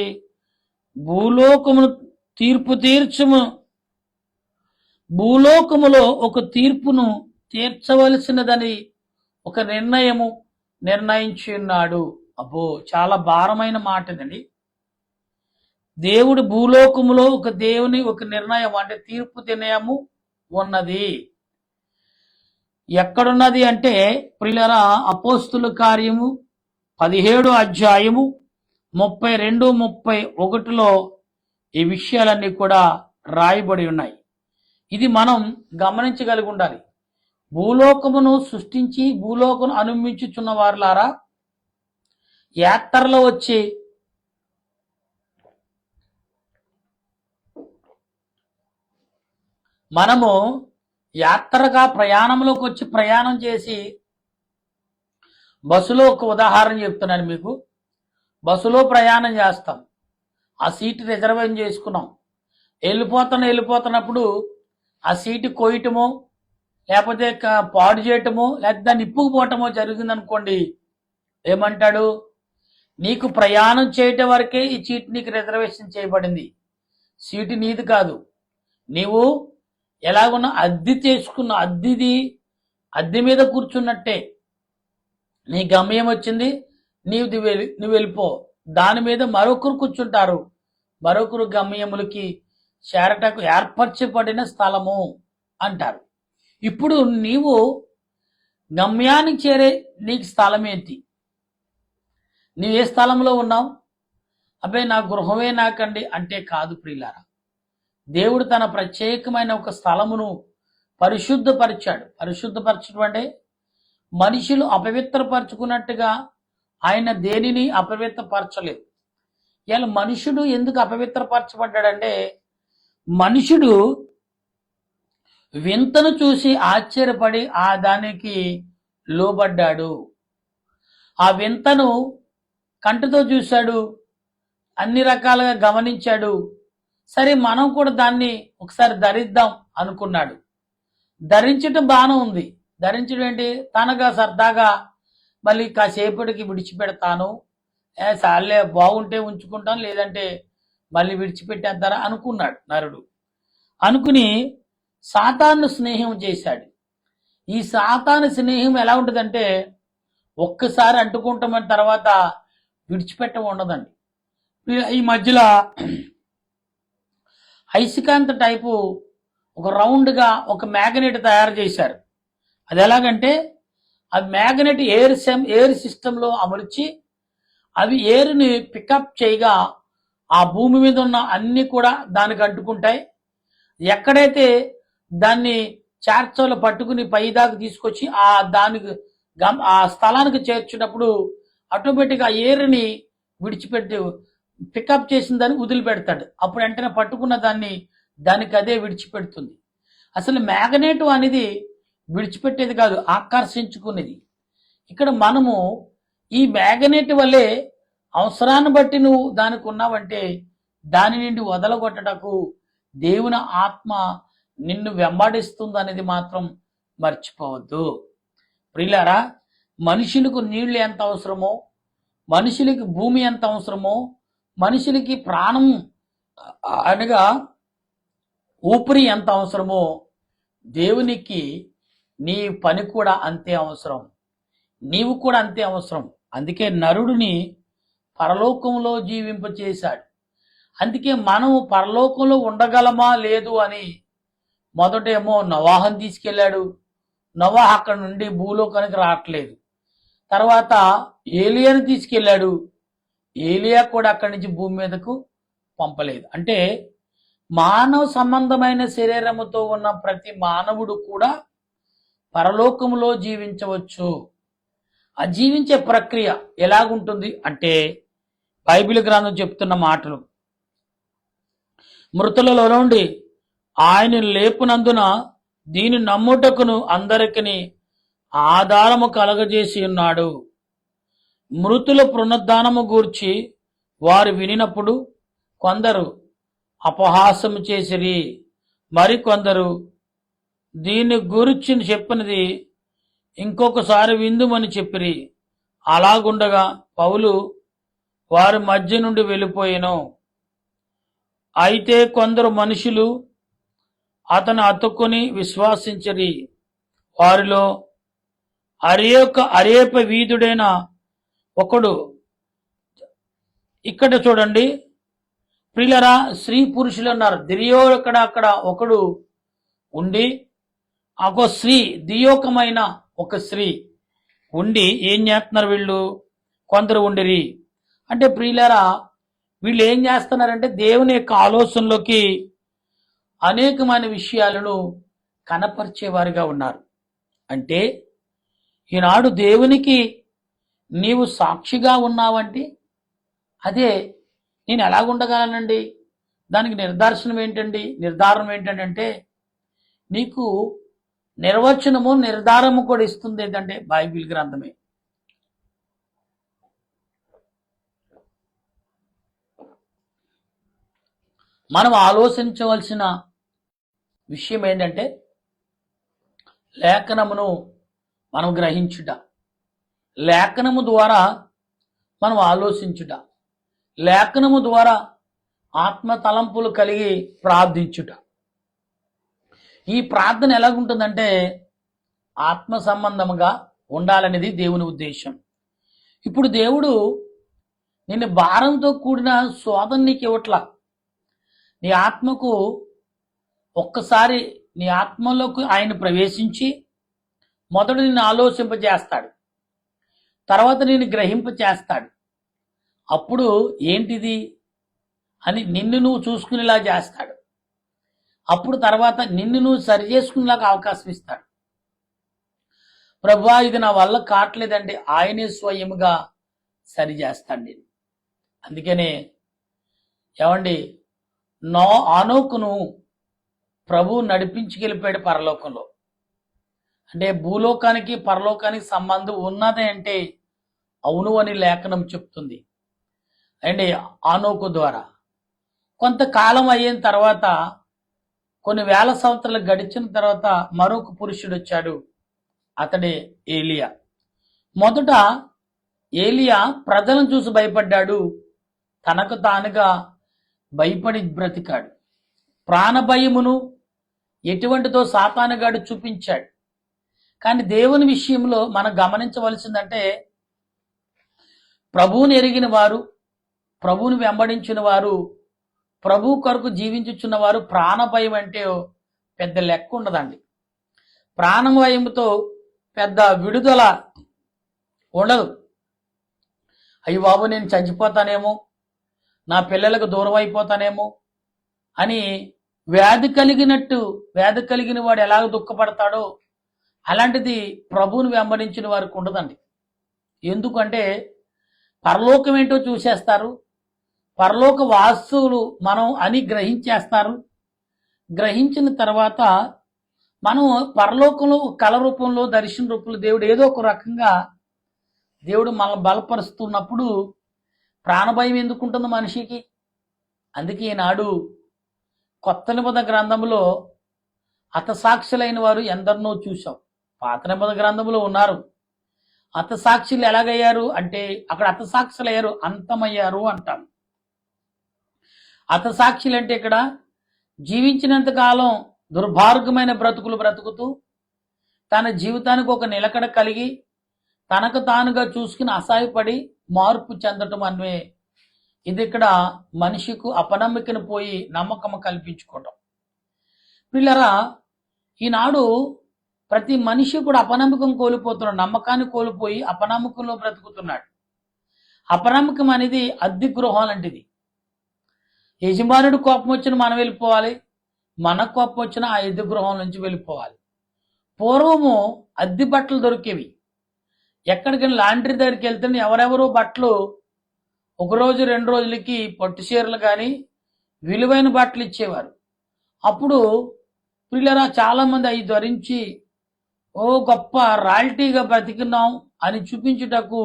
భూలోకములో ఒక తీర్పును తీర్చవలసినదని ఒక నిర్ణయించి ఉన్నాడు. అబ్బో, చాలా భారమైన మాట ఇదండి. దేవుడు భూలోకములో ఒక నిర్ణయం అంటే తీర్పు నిర్ణయము ఉన్నది. ఎక్కడున్నది అంటే ప్రియులారా, అపోస్తుల కార్యము 17 అధ్యాయము 32, 31లో ఈ విషయాలన్నీ కూడా రాయబడి ఉన్నాయి. ఇది మనం గమనించగలిగి ఉండాలి. భూలోకమును సృష్టించి భూలోకమును అనుమించుచున్న వారులారా, యాత్రలో వచ్చి మనము యాత్రగా ప్రయాణంలోకి వచ్చి ప్రయాణం చేసి బస్సులో ఒక ఉదాహరణ చెప్తున్నాను మీకు. బస్సులో ప్రయాణం చేస్తాం, ఆ సీటు రిజర్వేషన్ చేసుకున్నాం, వెళ్ళిపోతున్నప్పుడు ఆ సీటు కోయటమో లేకపోతే పాడు చేయటమో లేకపోతే దాన్ని ఇప్పుకుపోవటమో జరిగిందనుకోండి, ఏమంటాడు? నీకు ప్రయాణం చేయటం వరకే ఈ సీటు నీకు రిజర్వేషన్ చేయబడింది, సీటు నీది కాదు. నీవు ఎలాగున్నా అద్దె చేసుకున్న అద్దెది అద్దె మీద కూర్చున్నట్టే. నీ గమ్యం వచ్చింది, నువ్వు వెళ్ళిపో. దాని మీద మరొకరు కూర్చుంటారు. మరొకరు గమ్యములకి చేరటకు ఏర్పరచబడిన స్థలము అంటారు. ఇప్పుడు నీవు గమ్యానికి చేరే నీకు స్థలం ఏంటి? నీవు ఏ స్థలంలో ఉన్నావు? అబ్బాయి నా గృహమే నాకండి అంటే కాదు ప్రియులారా. దేవుడు తన ప్రత్యేకమైన ఒక స్థలమును పరిశుద్ధపరిచాడు. పరిశుద్ధపరచడం అంటే మనుషులు అపవిత్రపరచుకున్నట్టుగా ఆయన దేనిని అపవిత్రపరచలేదు. ఇలా మనుషుడు ఎందుకు అపవిత్రపరచబడ్డాడంటే, మనుషుడు వింతను చూసి ఆశ్చర్యపడి ఆ దానికి లోబడ్డాడు. ఆ వింతను కంటితో చూశాడు, అన్ని రకాలుగా గమనించాడు. సరే మనం కూడా దాన్ని ఒకసారి ధరిద్దాం అనుకున్నాడు. ధరించటం బాగానే ఉంది. ధరించడం ఏంటి? తనగా సరదాగా మళ్ళీ కాసేపటికి విడిచిపెడతాను, సార్లే బాగుంటే ఉంచుకుంటాను, లేదంటే మళ్ళీ విడిచిపెట్టేద్దారా అనుకున్నాడు నరుడు. అనుకుని సాతాను స్నేహం చేశాడు. ఈ సాతాను స్నేహం ఎలా ఉంటుందంటే, ఒక్కసారి అంటుకుంటామని తర్వాత విడిచిపెట్టం ఉండదండి. ఈ మధ్యలో ఐసికాంత టైపు ఒక రౌండ్గా ఒక మ్యాగ్నెట్ తయారు చేశారు. అది ఎలాగంటే, ఆ మ్యాగ్నెట్ ఎయిర్ సిస్టంలో అమర్చి అవి ఎయిర్ని పికప్ చేయగా ఆ భూమి మీద ఉన్న అన్ని కూడా దానికి అంటుకుంటాయి. ఎక్కడైతే దాన్ని చార్చోలు పట్టుకుని పైదాకా తీసుకొచ్చి ఆ స్థలానికి చేర్చినప్పుడు ఆటోమేటిక్గా ఆ ఎయిర్ని విడిచిపెట్టి పికప్ చేసిన దాన్ని వదిలిపెడతాడు. అప్పుడు వెంటనే పట్టుకున్న దానికి అదే విడిచిపెడుతుంది. అసలు మ్యాగ్నెట్ అనేది విడిచిపెట్టేది కాదు, ఆకర్షించుకునేది. ఇక్కడ మనము ఈ మ్యాగ్నెట్ వల్లే అవసరాన్ని బట్టి నువ్వు దానికి ఉన్నావంటే దాని నుండి వదలగొట్టటకు దేవుని ఆత్మ నిన్ను వెంబడిస్తుంది అనేది మాత్రం మర్చిపోవద్దు. ప్రియులారా, మనుషులకు నీళ్లు ఎంత అవసరమో, మనుషులకి భూమి ఎంత అవసరమో, మనుషులకి ప్రాణం అనగా ఊపిరి ఎంత అవసరమో, దేవునికి నీ పని కూడా అంతే అవసరం, నీవు కూడా అంతే అవసరం. అందుకే నరుడిని పరలోకంలో జీవింపచేశాడు. అందుకే మనము పరలోకంలో ఉండగలమా లేదు అని మొదటేమో నోవాహును తీసుకెళ్ళాడు. నోవాహు అక్కడ నుండి భూలోకానికి రావట్లేదు. తర్వాత ఏలియాను తీసుకెళ్ళాడు. ఏలియా కూడా అక్కడి నుంచి భూమి మీదకు పంపలేదు. అంటే మానవ సంబంధమైన శరీరముతో ఉన్న ప్రతి మానవుడు కూడా పరలోకములో జీవించవచ్చు. ఆ జీవించే ప్రక్రియ ఎలాగుంటుంది అంటే, బైబిల్ గ్రంథం చెప్తున్న మాటలు, మృతులలో నుండి ఆయన లేపునందున దీని నమ్ముటకును అందరికీ ఆధారము కలగజేసి ఉన్నాడు. మృతుల పునరుద్ధానము గూర్చి వారు వినినప్పుడు కొందరు అపహాసము చేసిరి, మరికొందరు దీన్ని గురించి చెప్పినది ఇంకొకసారి విందుమని చెప్పిరి. అలాగుండగా పౌలు వారి మధ్య నుండి వెళ్ళిపోయాను. అయితే కొందరు మనుషులు అతను అతుక్కుని విశ్వాసించరి. వారిలో అరేప వీధుడైన ఒకడు, ఇక్కడ చూడండి ప్రియులరా, స్త్రీ పురుషులు ఉన్నారు. అక్కడ ఒకడు ఉండి, ఒక స్త్రీ, దియోకమైన ఒక స్త్రీ ఉండి ఏం చేస్తున్నారు వీళ్ళు? కొందరు ఉండిరి అంటే ప్రియులరా, వీళ్ళు ఏం చేస్తున్నారంటే దేవుని యొక్క ఆలోచనలోకి అనేకమైన విషయాలను కనపరిచేవారుగా ఉన్నారు. అంటే ఈనాడు దేవునికి నీవు సాక్షిగా ఉన్నావంటే అదే నేను ఎలాగుండగలనండి? దానికి నిర్ధారణ ఏంటంటే నీకు నిర్వచనము నిర్ధారము కూడా ఇస్తుంది. ఏంటంటే బైబిల్ గ్రంథమే. మనం ఆలోచించవలసిన విషయం ఏంటంటే, లేఖనమును మనం గ్రహించుట, లేఖనము ద్వారా మనం ఆలోచించుట, లేఖనము ద్వారా ఆత్మ తలంపులు కలిగి ప్రార్థించుట. ఈ ప్రార్థన ఎలాగుంటుందంటే ఆత్మ సంబంధముగా ఉండాలనేది దేవుని ఉద్దేశం. ఇప్పుడు దేవుడు నిన్ను భారంతో కూడిన శోధన నీకు ఇవ్వట్లా. నీ ఆత్మకు ఒక్కసారి నీ ఆత్మలోకి ఆయన ప్రవేశించి మొదట నిన్ను ఆలోచింపజేస్తాడు, తర్వాత నేను గ్రహింపచేస్తాడు. అప్పుడు ఏంటిది అని నిన్ను నువ్వు చూసుకునేలా చేస్తాడు. అప్పుడు తర్వాత నిన్ను నువ్వు సరి చేసుకునేలాగా అవకాశం ఇస్తాడు. ప్రభువా ఇది నా వల్ల కావట్లేదండి, ఆయనే స్వయముగా సరి చేస్తాడు నేను. అందుకనే ఏమండి, ఆనోకును ప్రభువు నడిపించుకెళ్ళిపోయాడు పరలోకంలో. అంటే భూలోకానికి పరలోకానికి సంబంధం ఉన్నది అంటే అవును అని లేఖనం చెప్తుంది. అండి ఆనోకు ద్వారా కొంతకాలం అయిన తర్వాత, కొన్ని వేల సంవత్సరాలు గడిచిన తర్వాత మరొక పురుషుడు వచ్చాడు. అతడే ఏలియా. మొదట ఏలియా ప్రజలను చూసి భయపడ్డాడు, తనకు తానుగా భయపడి బ్రతికాడు. ప్రాణభయమును ఎటువంటిదో సాతానుగాడు చూపించాడు. కానీ దేవుని విషయంలో మనం గమనించవలసిందంటే, ప్రభువుని ఎరిగిన వారు, ప్రభువుని వెంబడించిన వారు, ప్రభు కొరకు జీవించుచున్న వారు ప్రాణభయం అంటే పెద్ద లెక్క ఉండదండి. ప్రాణభయంతో పెద్ద విడుదల ఉండదు. అయ్యి బాబు నేను చచ్చిపోతానేమో, నా పిల్లలకు దూరం అయిపోతానేమో అని వ్యాధి కలిగిన వాడు ఎలాగ దుఃఖపడతాడో అలాంటిది ప్రభువుని వెంబడించిన వారికి ఉండదండి. ఎందుకంటే పరలోకం ఏంటో చూసేస్తారు, పరలోక వాస్తువులు మనం అని గ్రహించేస్తారు. గ్రహించిన తర్వాత మనం పరలోకంలో కళ రూపంలో, దర్శన రూపంలో దేవుడు ఏదో ఒక రకంగా దేవుడు మనల్ని బలపరుస్తున్నప్పుడు ప్రాణభయం ఎందుకు ఉంటుంది మనిషికి? అందుకే ఈనాడు కొత్త నిబంధన గ్రంథంలో హతసాక్షులైన వారు ఎందరినో చూసాం. పాత నిబంధన గ్రంథంలో ఉన్నారు. హతసాక్షులు ఎలాగయ్యారు అంటే, అక్కడ హతసాక్షులు అయ్యారు, అంతమయ్యారు అంటారు. హతసాక్షులు అంటే ఇక్కడ జీవించినంత కాలం దుర్భార్గమైన బ్రతుకులు బ్రతుకుతూ తన జీవితానికి ఒక నిలకడ కలిగి తనకు తానుగా చూసుకుని అసహాయపడి మార్పు చెందటం అనే ఇది ఇక్కడ మనిషికు అపనమ్మికను పోయి నమ్మకం కల్పించుకోవటం. పిల్లరా, ఈనాడు ప్రతి మనిషి కూడా అపనమ్మకం కోల్పోతున్నాడు, నమ్మకాన్ని కోల్పోయి అపనమ్మకంలో బ్రతుకుతున్నాడు. అపనమ్మకం అనేది అద్దె గృహం లాంటిది. యజమానుడు కోపం వచ్చిన మనం వెళ్ళిపోవాలి, మన కోపం వచ్చిన ఆ అద్దె గృహం నుంచి వెళ్ళిపోవాలి. పూర్వము అద్దె బట్టలు దొరికేవి. ఎక్కడికైనా లాండ్రీ దగ్గరికి వెళ్తే ఎవరెవరో బట్టలు ఒక రోజు 2 రోజులకి పట్టు చీరలు కానీ విలువైన బట్టలు ఇచ్చేవారు. అప్పుడు పిల్లరా చాలామంది అవి ధరించి ఓ గొప్ప రాయల్టీగా బ్రతికున్నాం అని చూపించుటకు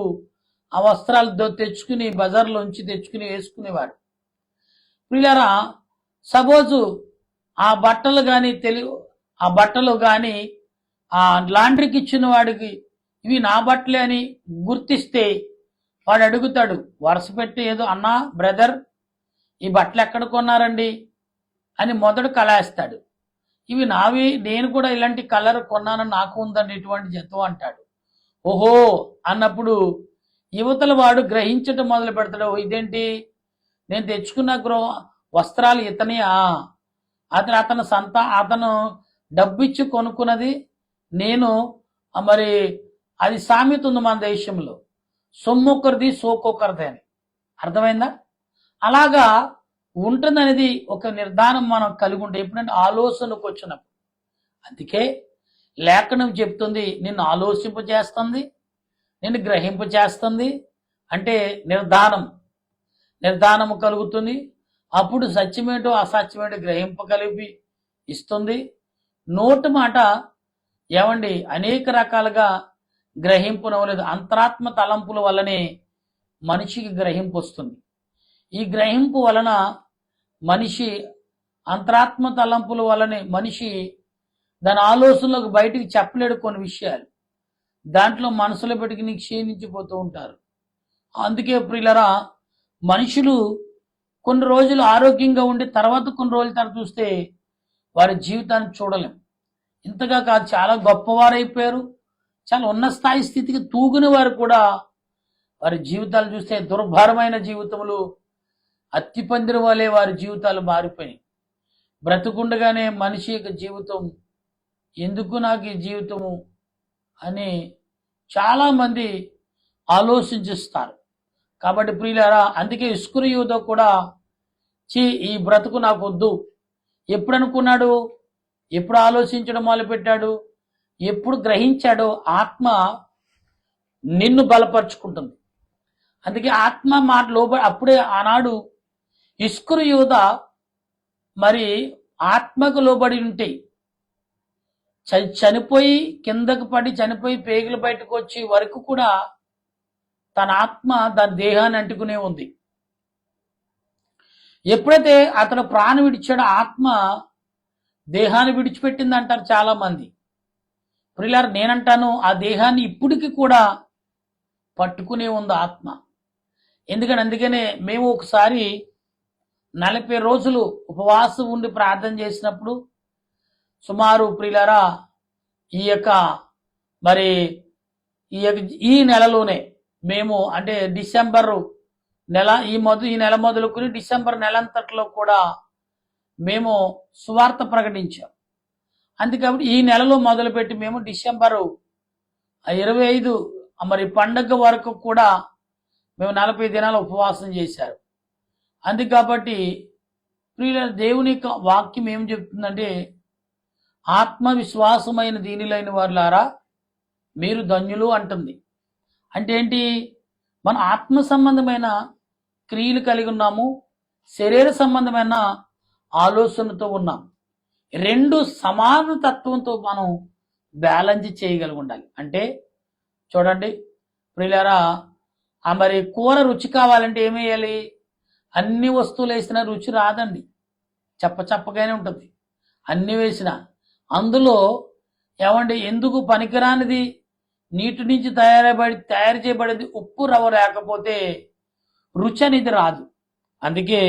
ఆ వస్త్రాలు తెచ్చుకుని బజార్లోంచి తెచ్చుకుని వేసుకునేవారు. పిల్లరా సపోజు ఆ బట్టలు కానీ ఆ లాండ్రీకి ఇచ్చిన వాడికి ఇవి నా బట్టలే అని గుర్తిస్తే వాడు అడుగుతాడు, వరుస పెట్టి ఏదో అన్నా బ్రదర్ ఈ బట్టలు ఎక్కడ కొన్నారండి అని మొదట కలాస్తాడు. ఇవి నావి, నేను కూడా ఇలాంటి కలర్ కొన్నాను, నాకు ఉందండి ఇటువంటి జతం అంటాడు. ఓహో అన్నప్పుడు యువతల వాడు గ్రహించటం మొదలు పెడతాడు, ఇదేంటి నేను తెచ్చుకున్న వస్త్రాలు ఇతనియా, అతను డబ్బిచ్చి కొనుక్కున్నది, నేను మరి అది సామెత ఉంది మన దేశంలో, సొమ్మొక్కరిది సోకొక్కరిది అని. అర్థమైందా? అలాగా ఉంటుందనేది ఒక నిర్ధారణ మనం కలిగి ఉంటే ఎప్పుడంటే ఆలోచనకు వచ్చినప్పుడు. అందుకే లేఖనం చెప్తుంది, నిన్ను ఆలోచింపజేస్తుంది, నిన్ను గ్రహింపజేస్తుంది. అంటే నిర్ధారము కలుగుతుంది. అప్పుడు సత్యమేంటో అసత్యమేంటో గ్రహింపగలిపి ఇస్తుంది. నోటి మాట ఏమండి అనేక రకాలుగా గ్రహింపునవలేదు. అంతరాత్మ తలంపుల వల్లనే మనిషికి గ్రహింపు వస్తుంది. ఈ గ్రహింపు వలన మనిషి అంతరాత్మ తలంపుల వల్లనే మనిషి దాని ఆలోచనలకు బయటికి చెప్పలేడు కొన్ని విషయాలు. దాంట్లో మనసులో పెట్టుకుని క్షీణించిపోతూ ఉంటారు. అందుకే ప్రియులరా, మనుషులు కొన్ని రోజులు ఆరోగ్యంగా ఉండి తర్వాత కొన్ని రోజుల తర్వాత చూస్తే వారి జీవితాన్ని చూడలేం. ఇంతగా కాదు, చాలా గొప్పవారైపోయారు. చాలా ఉన్న స్థాయి స్థితికి తూగిన వారు కూడా వారి జీవితాలు చూస్తే దుర్భరమైన జీవితములు, అత్తిపందిరి వలె వారి జీవితాలు మారిపోయినాయి. బ్రతుకుండగానే మనిషి యొక్క జీవితం, ఎందుకు నాకు ఈ జీవితము అని చాలా మంది ఆలోచించిస్తారు. కాబట్టి ప్రియులారా, అందుకే ఇస్కరు యూద కూడా ఈ బ్రతుకు నాకు వద్దు ఎప్పుడు అనుకున్నాడు, ఎప్పుడు ఆలోచించడం మొదలుపెట్టాడు, ఎప్పుడు గ్రహించాడో ఆత్మ నిన్ను బలపరుచుకుంటుంది. అందుకే ఆత్మ మాట అప్పుడే ఆనాడు ఇస్కరు యూద మరి ఆత్మకు లోబడి ఉంటే చనిపోయి కిందకు పడి చనిపోయి పేగులు బయటకు వచ్చే వరకు కూడా తన ఆత్మ దాని దేహాన్ని అంటుకునే ఉంది. ఎప్పుడైతే అతను ప్రాణం విడిచాడో ఆత్మ దేహాన్ని విడిచిపెట్టింది అంటారు చాలా మంది. ప్రియులారా, నేనంటాను ఆ దేహాన్ని ఇప్పటికి కూడా పట్టుకునే ఉంది ఆత్మ. అందుకనే మేము ఒకసారి 40 రోజులు ఉపవాసం ఉండి ప్రార్థన చేసినప్పుడు సుమారు ప్రియులారా ఈ నెలలోనే మేము అంటే డిసెంబర్ నెల ఈ నెల మొదలుకొని డిసెంబర్ నెలంతట్లో కూడా మేము సువార్త ప్రకటించాం. అందుకని ఈ నెలలో మొదలుపెట్టి మేము డిసెంబరు 25 మరి పండగ వరకు కూడా మేము 40 దినాలు ఉపవాసం చేశారు. కాబట్టి ప్రియుల దేవుని వాక్యం ఏం చెప్తుందంటే, ఆత్మవిశ్వాసమైన దీనిలైన వారులారా మీరు ధన్యులు అంటుంది. అంటే ఏంటి? మన ఆత్మ సంబంధమైన క్రియలు కలిగి ఉన్నాము, శరీర సంబంధమైన ఆలోచనతో ఉన్నాం. రెండు సమాన తత్వంతో మనం బ్యాలెన్స్ చేయగలిగి ఉండాలి. అంటే చూడండి ప్రియులారా, మరి కూర రుచి కావాలంటే ఏమేయాలి? అన్ని వస్తువులు వేసినా రుచి రాదండి, చప్పగానే ఉంటుంది. అన్ని వేసిన అందులో ఎందుకు పనికిరానిది నీటి నుంచి తయారు చేయబడేది ఉప్పు రవ్వ లేకపోతే రుచి అనేది రాదు. అందుకే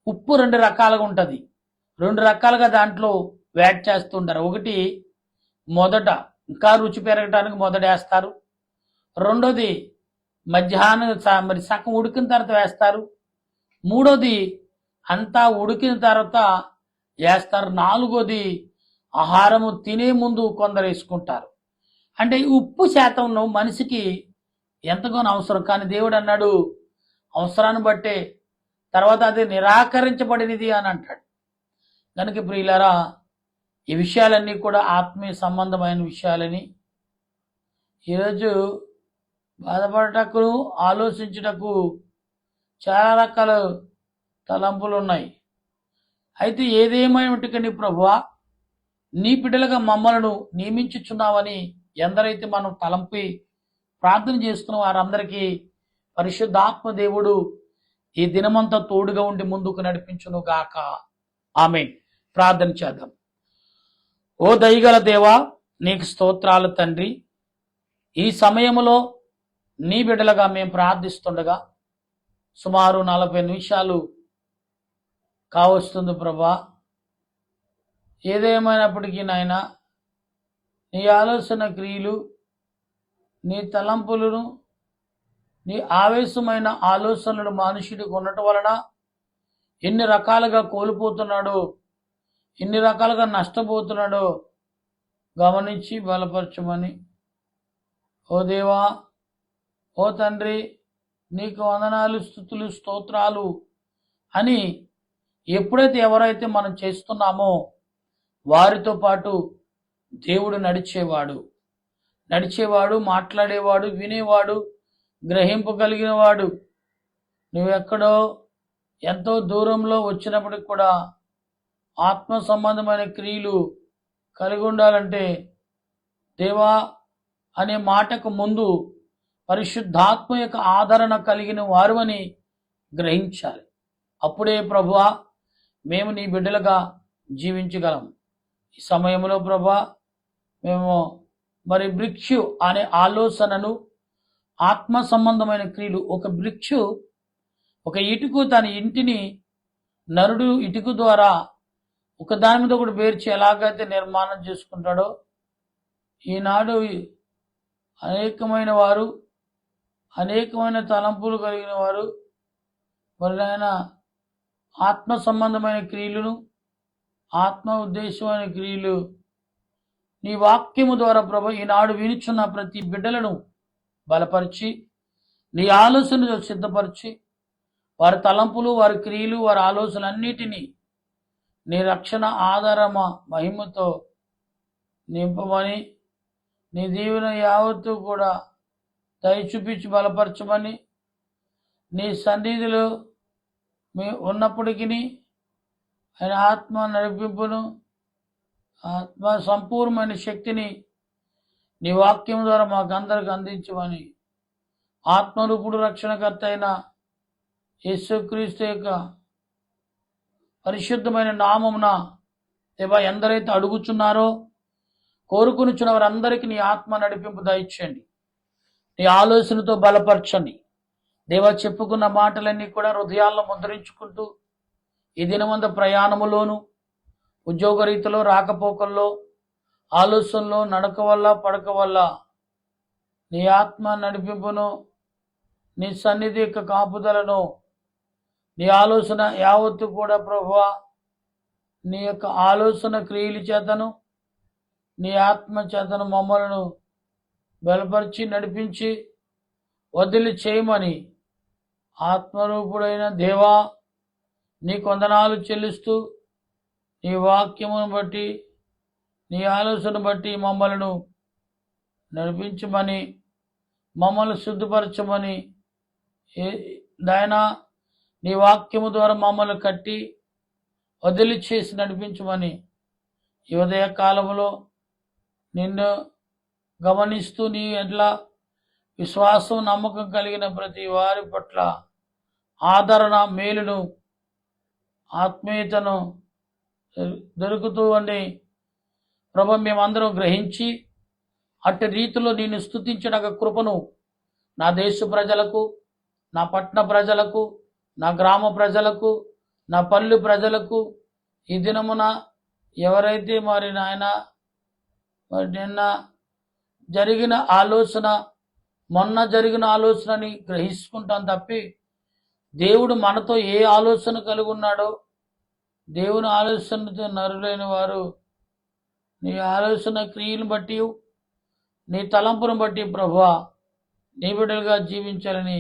ఉప్పు 2 రకాలుగా ఉంటుంది. 2 రకాలుగా దాంట్లో యాడ్ చేస్తుంటారు. ఒకటి మొదట ఇంకా రుచి పెరగటానికి మొదట వేస్తారు. రెండోది మధ్యాహ్నం మరి సగం ఉడికిన తర్వాత వేస్తారు. మూడోది అంతా ఉడికిన తర్వాత వేస్తారు. నాలుగోది ఆహారము తినే ముందు కొందరు వేసుకుంటారు. అంటే ఈ ఉప్పు శాతంలో మనిషికి ఎంతగానో అవసరం. కానీ దేవుడు అన్నాడు అవసరాన్ని బట్టే, తర్వాత అది నిరాకరించబడినది అని అంటాడు. కనుక ప్రియులారా, ఈ విషయాలన్నీ కూడా ఆత్మీయ సంబంధమైన విషయాలని ఈరోజు బాధపడటకు ఆలోచించుటకు చాలా రకాల తలంపులు ఉన్నాయి. అయితే ఏదేమైనట్టుకని ప్రభువా, నీ బిడ్డలుగా మమ్మలను నియమించుచున్నావని ఎందరైతే మనం తలంపి ప్రార్థన చేస్తున్న వారందరికీ పరిశుద్ధాత్మ దేవుడు ఈ దినమంతా తోడుగా ఉండి ముందుకు నడిపించును గాక. ఆమేన్. ప్రార్థన చేద్దాం. ఓ దయగల దేవా, నీకు స్తోత్రాలు తండ్రి. ఈ సమయంలో నీ బిడ్డలుగా మేము ప్రార్థిస్తుండగా సుమారు 40 నిమిషాలు కావస్తుంది ప్రభా. ఏదేమైనప్పటికీ నాయన, నీ ఆలోచన క్రియలు, నీ తలంపులను, నీ ఆవేశమైన ఆలోచనలు మనుషుడికి ఉండటం వలన ఎన్ని రకాలుగా కోల్పోతున్నాడో, ఎన్ని రకాలుగా నష్టపోతున్నాడో గమనించి బలపరచమని. ఓ దేవా, ఓ తండ్రి, నీకు వందనాలు, స్తుతులు, స్తోత్రాలు అని ఎప్పుడైతే ఎవరైతే మనం చేస్తున్నామో వారితో పాటు దేవుడు నడిచేవాడు, మాట్లాడేవాడు, వినేవాడు, గ్రహింపగలిగిన వాడు. నువ్వెక్కడో ఎంతో దూరంలో వచ్చినప్పటికి కూడా ఆత్మ సంబంధమైన క్రియలు కలిగి ఉండాలంటే దేవా అనే మాటకు ముందు పరిశుద్ధాత్మ యొక్క ఆదరణ కలిగిన వారు అని గ్రహించాలి. అప్పుడే ప్రభువా మేము నీ బిడ్డలుగా జీవించగలం. ఈ సమయంలో ప్రభువా మేము మరి వృక్షు అనే ఆలోచనను, ఆత్మ సంబంధమైన క్రియలు, ఒక ఇటుకు తన ఇంటిని నరుడు ఇటుకు ద్వారా ఒక దాని మీద ఒకటి పేర్చి ఎలాగైతే నిర్మాణం చేసుకుంటాడో, ఈనాడు అనేకమైన వారు, అనేకమైన తలంపులు కలిగిన వారు మరి ఆయన ఆత్మ సంబంధమైన క్రియలను, ఆత్మ ఉద్దేశమైన క్రియలు నీ వాక్యము ద్వారా ప్రభు ఈనాడు వినుచున్న ప్రతి బిడ్డలను బలపరిచి, నీ ఆలోచనలు సిద్ధపరిచి, వారి తలంపులు, వారి క్రియలు, వారి ఆలోచనలన్నిటినీ నీ రక్షణ ఆధారమ మహిమతో నింపమని, నీ దీవెన యావత్తు కూడా దయ చూపించి బలపరచమని, నీ సన్నిధిలో ఉన్నప్పటికీ ఆయన ఆత్మ నడిపింపును, ఆత్మ సంపూర్ణమైన శక్తిని నీ వాక్యం ద్వారా మాకందరికి అందించమని, ఆత్మరూపుడు రక్షణకర్త అయిన యేసుక్రీస్తు యొక్క పరిశుద్ధమైన నామమున దేవా ఎందరైతే అడుగుచున్నారో, కోరుకునిచున్న వారందరికీ నీ ఆత్మ నడిపింపు దయచేయండి. నీ ఆలోచనతో బలపరచండి దేవా. చెప్పుకున్న మాటలన్నీ కూడా హృదయాల్లో ముద్రించుకుంటూ ఈ దినమంత ప్రయాణములోను, ఉద్యోగరీతిలో, రాకపోకల్లో, ఆలోచనలో, నడక వల్ల, పడక వల్ల నీ ఆత్మ నడిపింపును, నీ సన్నిధి యొక్క కాపుదలను, నీ ఆలోచన యావత్తు కూడా ప్రభువా నీ యొక్క ఆలోచన క్రియల చేతను, నీ ఆత్మ చేతను మమ్మలను బలపరిచి నడిపించి వదిలి చేయమని ఆత్మరూపుడైన దేవా నీ వందనాలు చెల్లిస్తూ, నీ వాక్యమును బట్టి, నీ ఆలోచన బట్టి మమ్మలను నడిపించమని, మమ్మల్ని శుద్ధపరచమని, నాయనా నీ వాక్యము ద్వారా మమ్మల్ని కట్టి వదిలి చేసి నడిపించమని, ఈ ఉదయ కాలంలో నిన్ను గమనిస్తూ నీ ఎట్లా విశ్వాసం, నమ్మకం కలిగిన ప్రతి వారి పట్ల ఆదరణ, మేలును, ఆత్మీయతను దొరుకుతూ అని ప్రభు మేమందరం గ్రహించి అట్టి రీతిలో నిన్ను స్తుతించడానికి కృపను నా దేశ ప్రజలకు, నా పట్టణ ప్రజలకు, నా గ్రామ ప్రజలకు, నా పల్లె ప్రజలకు ఈ దినమున ఎవరైతే మరి నాయన మరి నిన్న జరిగిన ఆలోచన, మొన్న జరిగిన ఆలోచనని గ్రహించుకుంటాం తప్పి, దేవుడు మనతో ఏ ఆలోచన కలిగి ఉన్నాడో, దేవుని ఆలోచనతో నరులైన వారు నీ ఆలోచన క్రియలను బట్టి, నీ తలంపును బట్టి ప్రభువా నీ బిడ్డలుగా జీవించాలని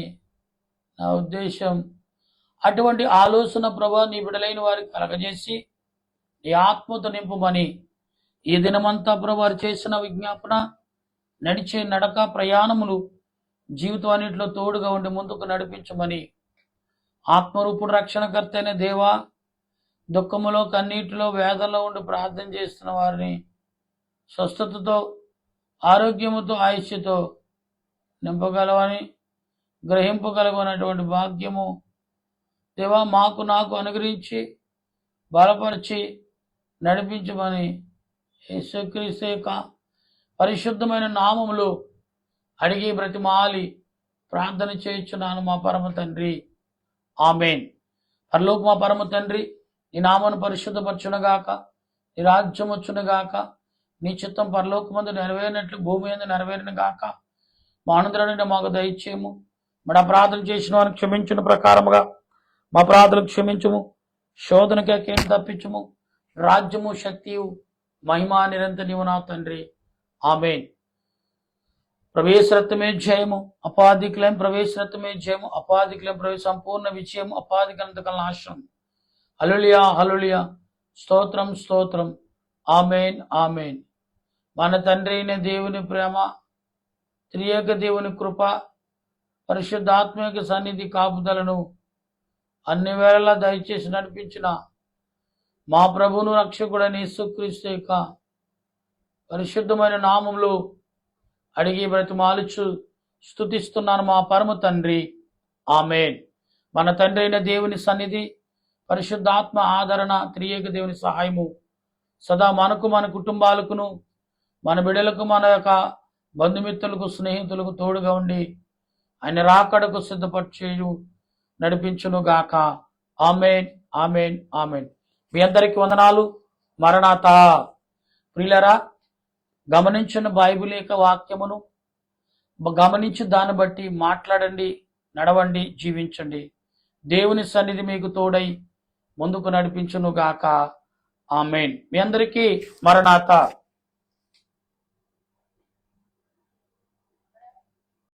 నా ఉద్దేశం. అటువంటి ఆలోచన ప్రభా నీ బిడ్డలైన వారికి కలగజేసి నీ ఆత్మతో నింపమని, ఈ దినమంతా ప్రభు వారు చేసిన విజ్ఞాపన, నడిచే నడక, ప్రయాణములు జీవితం అన్నింటిలో తోడుగా ఉండి ముందుకు నడిపించమని, ఆత్మరూపుడు రక్షణకర్త అయిన దేవా దుఃఖములో, కన్నీటిలో, వేదనలో ఉండి ప్రార్థన చేస్తున్న వారిని స్వస్థతతో, ఆరోగ్యముతో, ఆయుష్యతో నింపగలవని, గ్రహింపగలవనటువంటి భాగ్యము దేవా మాకు, నాకు అనుగ్రహించి బలపరిచి నడిపించమని యేసుక్రీస్తు యొక్క పరిశుద్ధమైన నామములో అడిగి బ్రతిమాలి ప్రార్థన చేయించున్నాను మా పరమ తండ్రి, ఆమేన్. పరలోక మా పరమ తండ్రి, నీ నామను పరిశుద్ధపరచునుగాక, నీ రాజ్యం వచ్చునుగాక, నీ చిత్తం పరలోకమందు నెరవేరినట్లు భూమి మీద నెరవేరిన గాక. మా అనంతరం మాకు దయచేయము, మన ప్రార్థన చేసిన వారిని క్షమించిన ప్రకారముగా మా ప్రార్థనలు క్షమించుము, శోధనకే తప్పించుము. రాజ్యము, శక్తియు, మహిమా నిరంతర నీవు నా తండ్రి, ఆమేన్. ప్రవేశరత్వమే జయము, అపాధికులం ప్రవేశరత్వమే జయము, అపాధికులం ప్రవేశ సంపూర్ణ విజయము, అపాధికంతకల నాశనం. హల్లెలూయా, హల్లెలూయా, స్తోత్రం, స్తోత్రం. ఆమేన్, ఆమేన్. మన తండ్రి అయిన దేవుని ప్రేమ, త్రియేక దేవుని కృప, పరిశుద్ధాత్మిక సన్నిధి కాపుదలను అన్ని వేళలా దయచేసి నడిపించిన మా ప్రభువును రక్షకుడైన యేసుక్రీస్తు యొక్క పరిశుద్ధమైన నామములో అడిగి బ్రతిమాలుచు స్తుతిస్తున్నాను మా పరమ తండ్రి, ఆమేన్. మన తండ్రి అయిన దేవుని సన్నిధి, పరిశుద్ధాత్మ ఆదరణ, త్రియేక దేవుని సహాయము సదా మనకు, మన కుటుంబాలకును, మన బిడ్డలకు, మన యొక్క బంధుమిత్రులకు, స్నేహితులకు తోడుగా ఉండి ఆయన రాకడకు సిద్ధపరిచేయు నడిపించును గాక. ఆమేన్, ఆమేన్, ఆమేన్. మీ అందరికీ వందనాలు. మరణాత. ప్రియులరా, గమనించిన బైబిల్ యొక్క వాక్యమును గమనించి దాన్ని బట్టి మాట్లాడండి, నడవండి, జీవించండి. దేవుని సన్నిధి మీకు తోడై ముందుకు నడిపించును గాక. ఆమేన్. మీ అందరికీ మరణాత.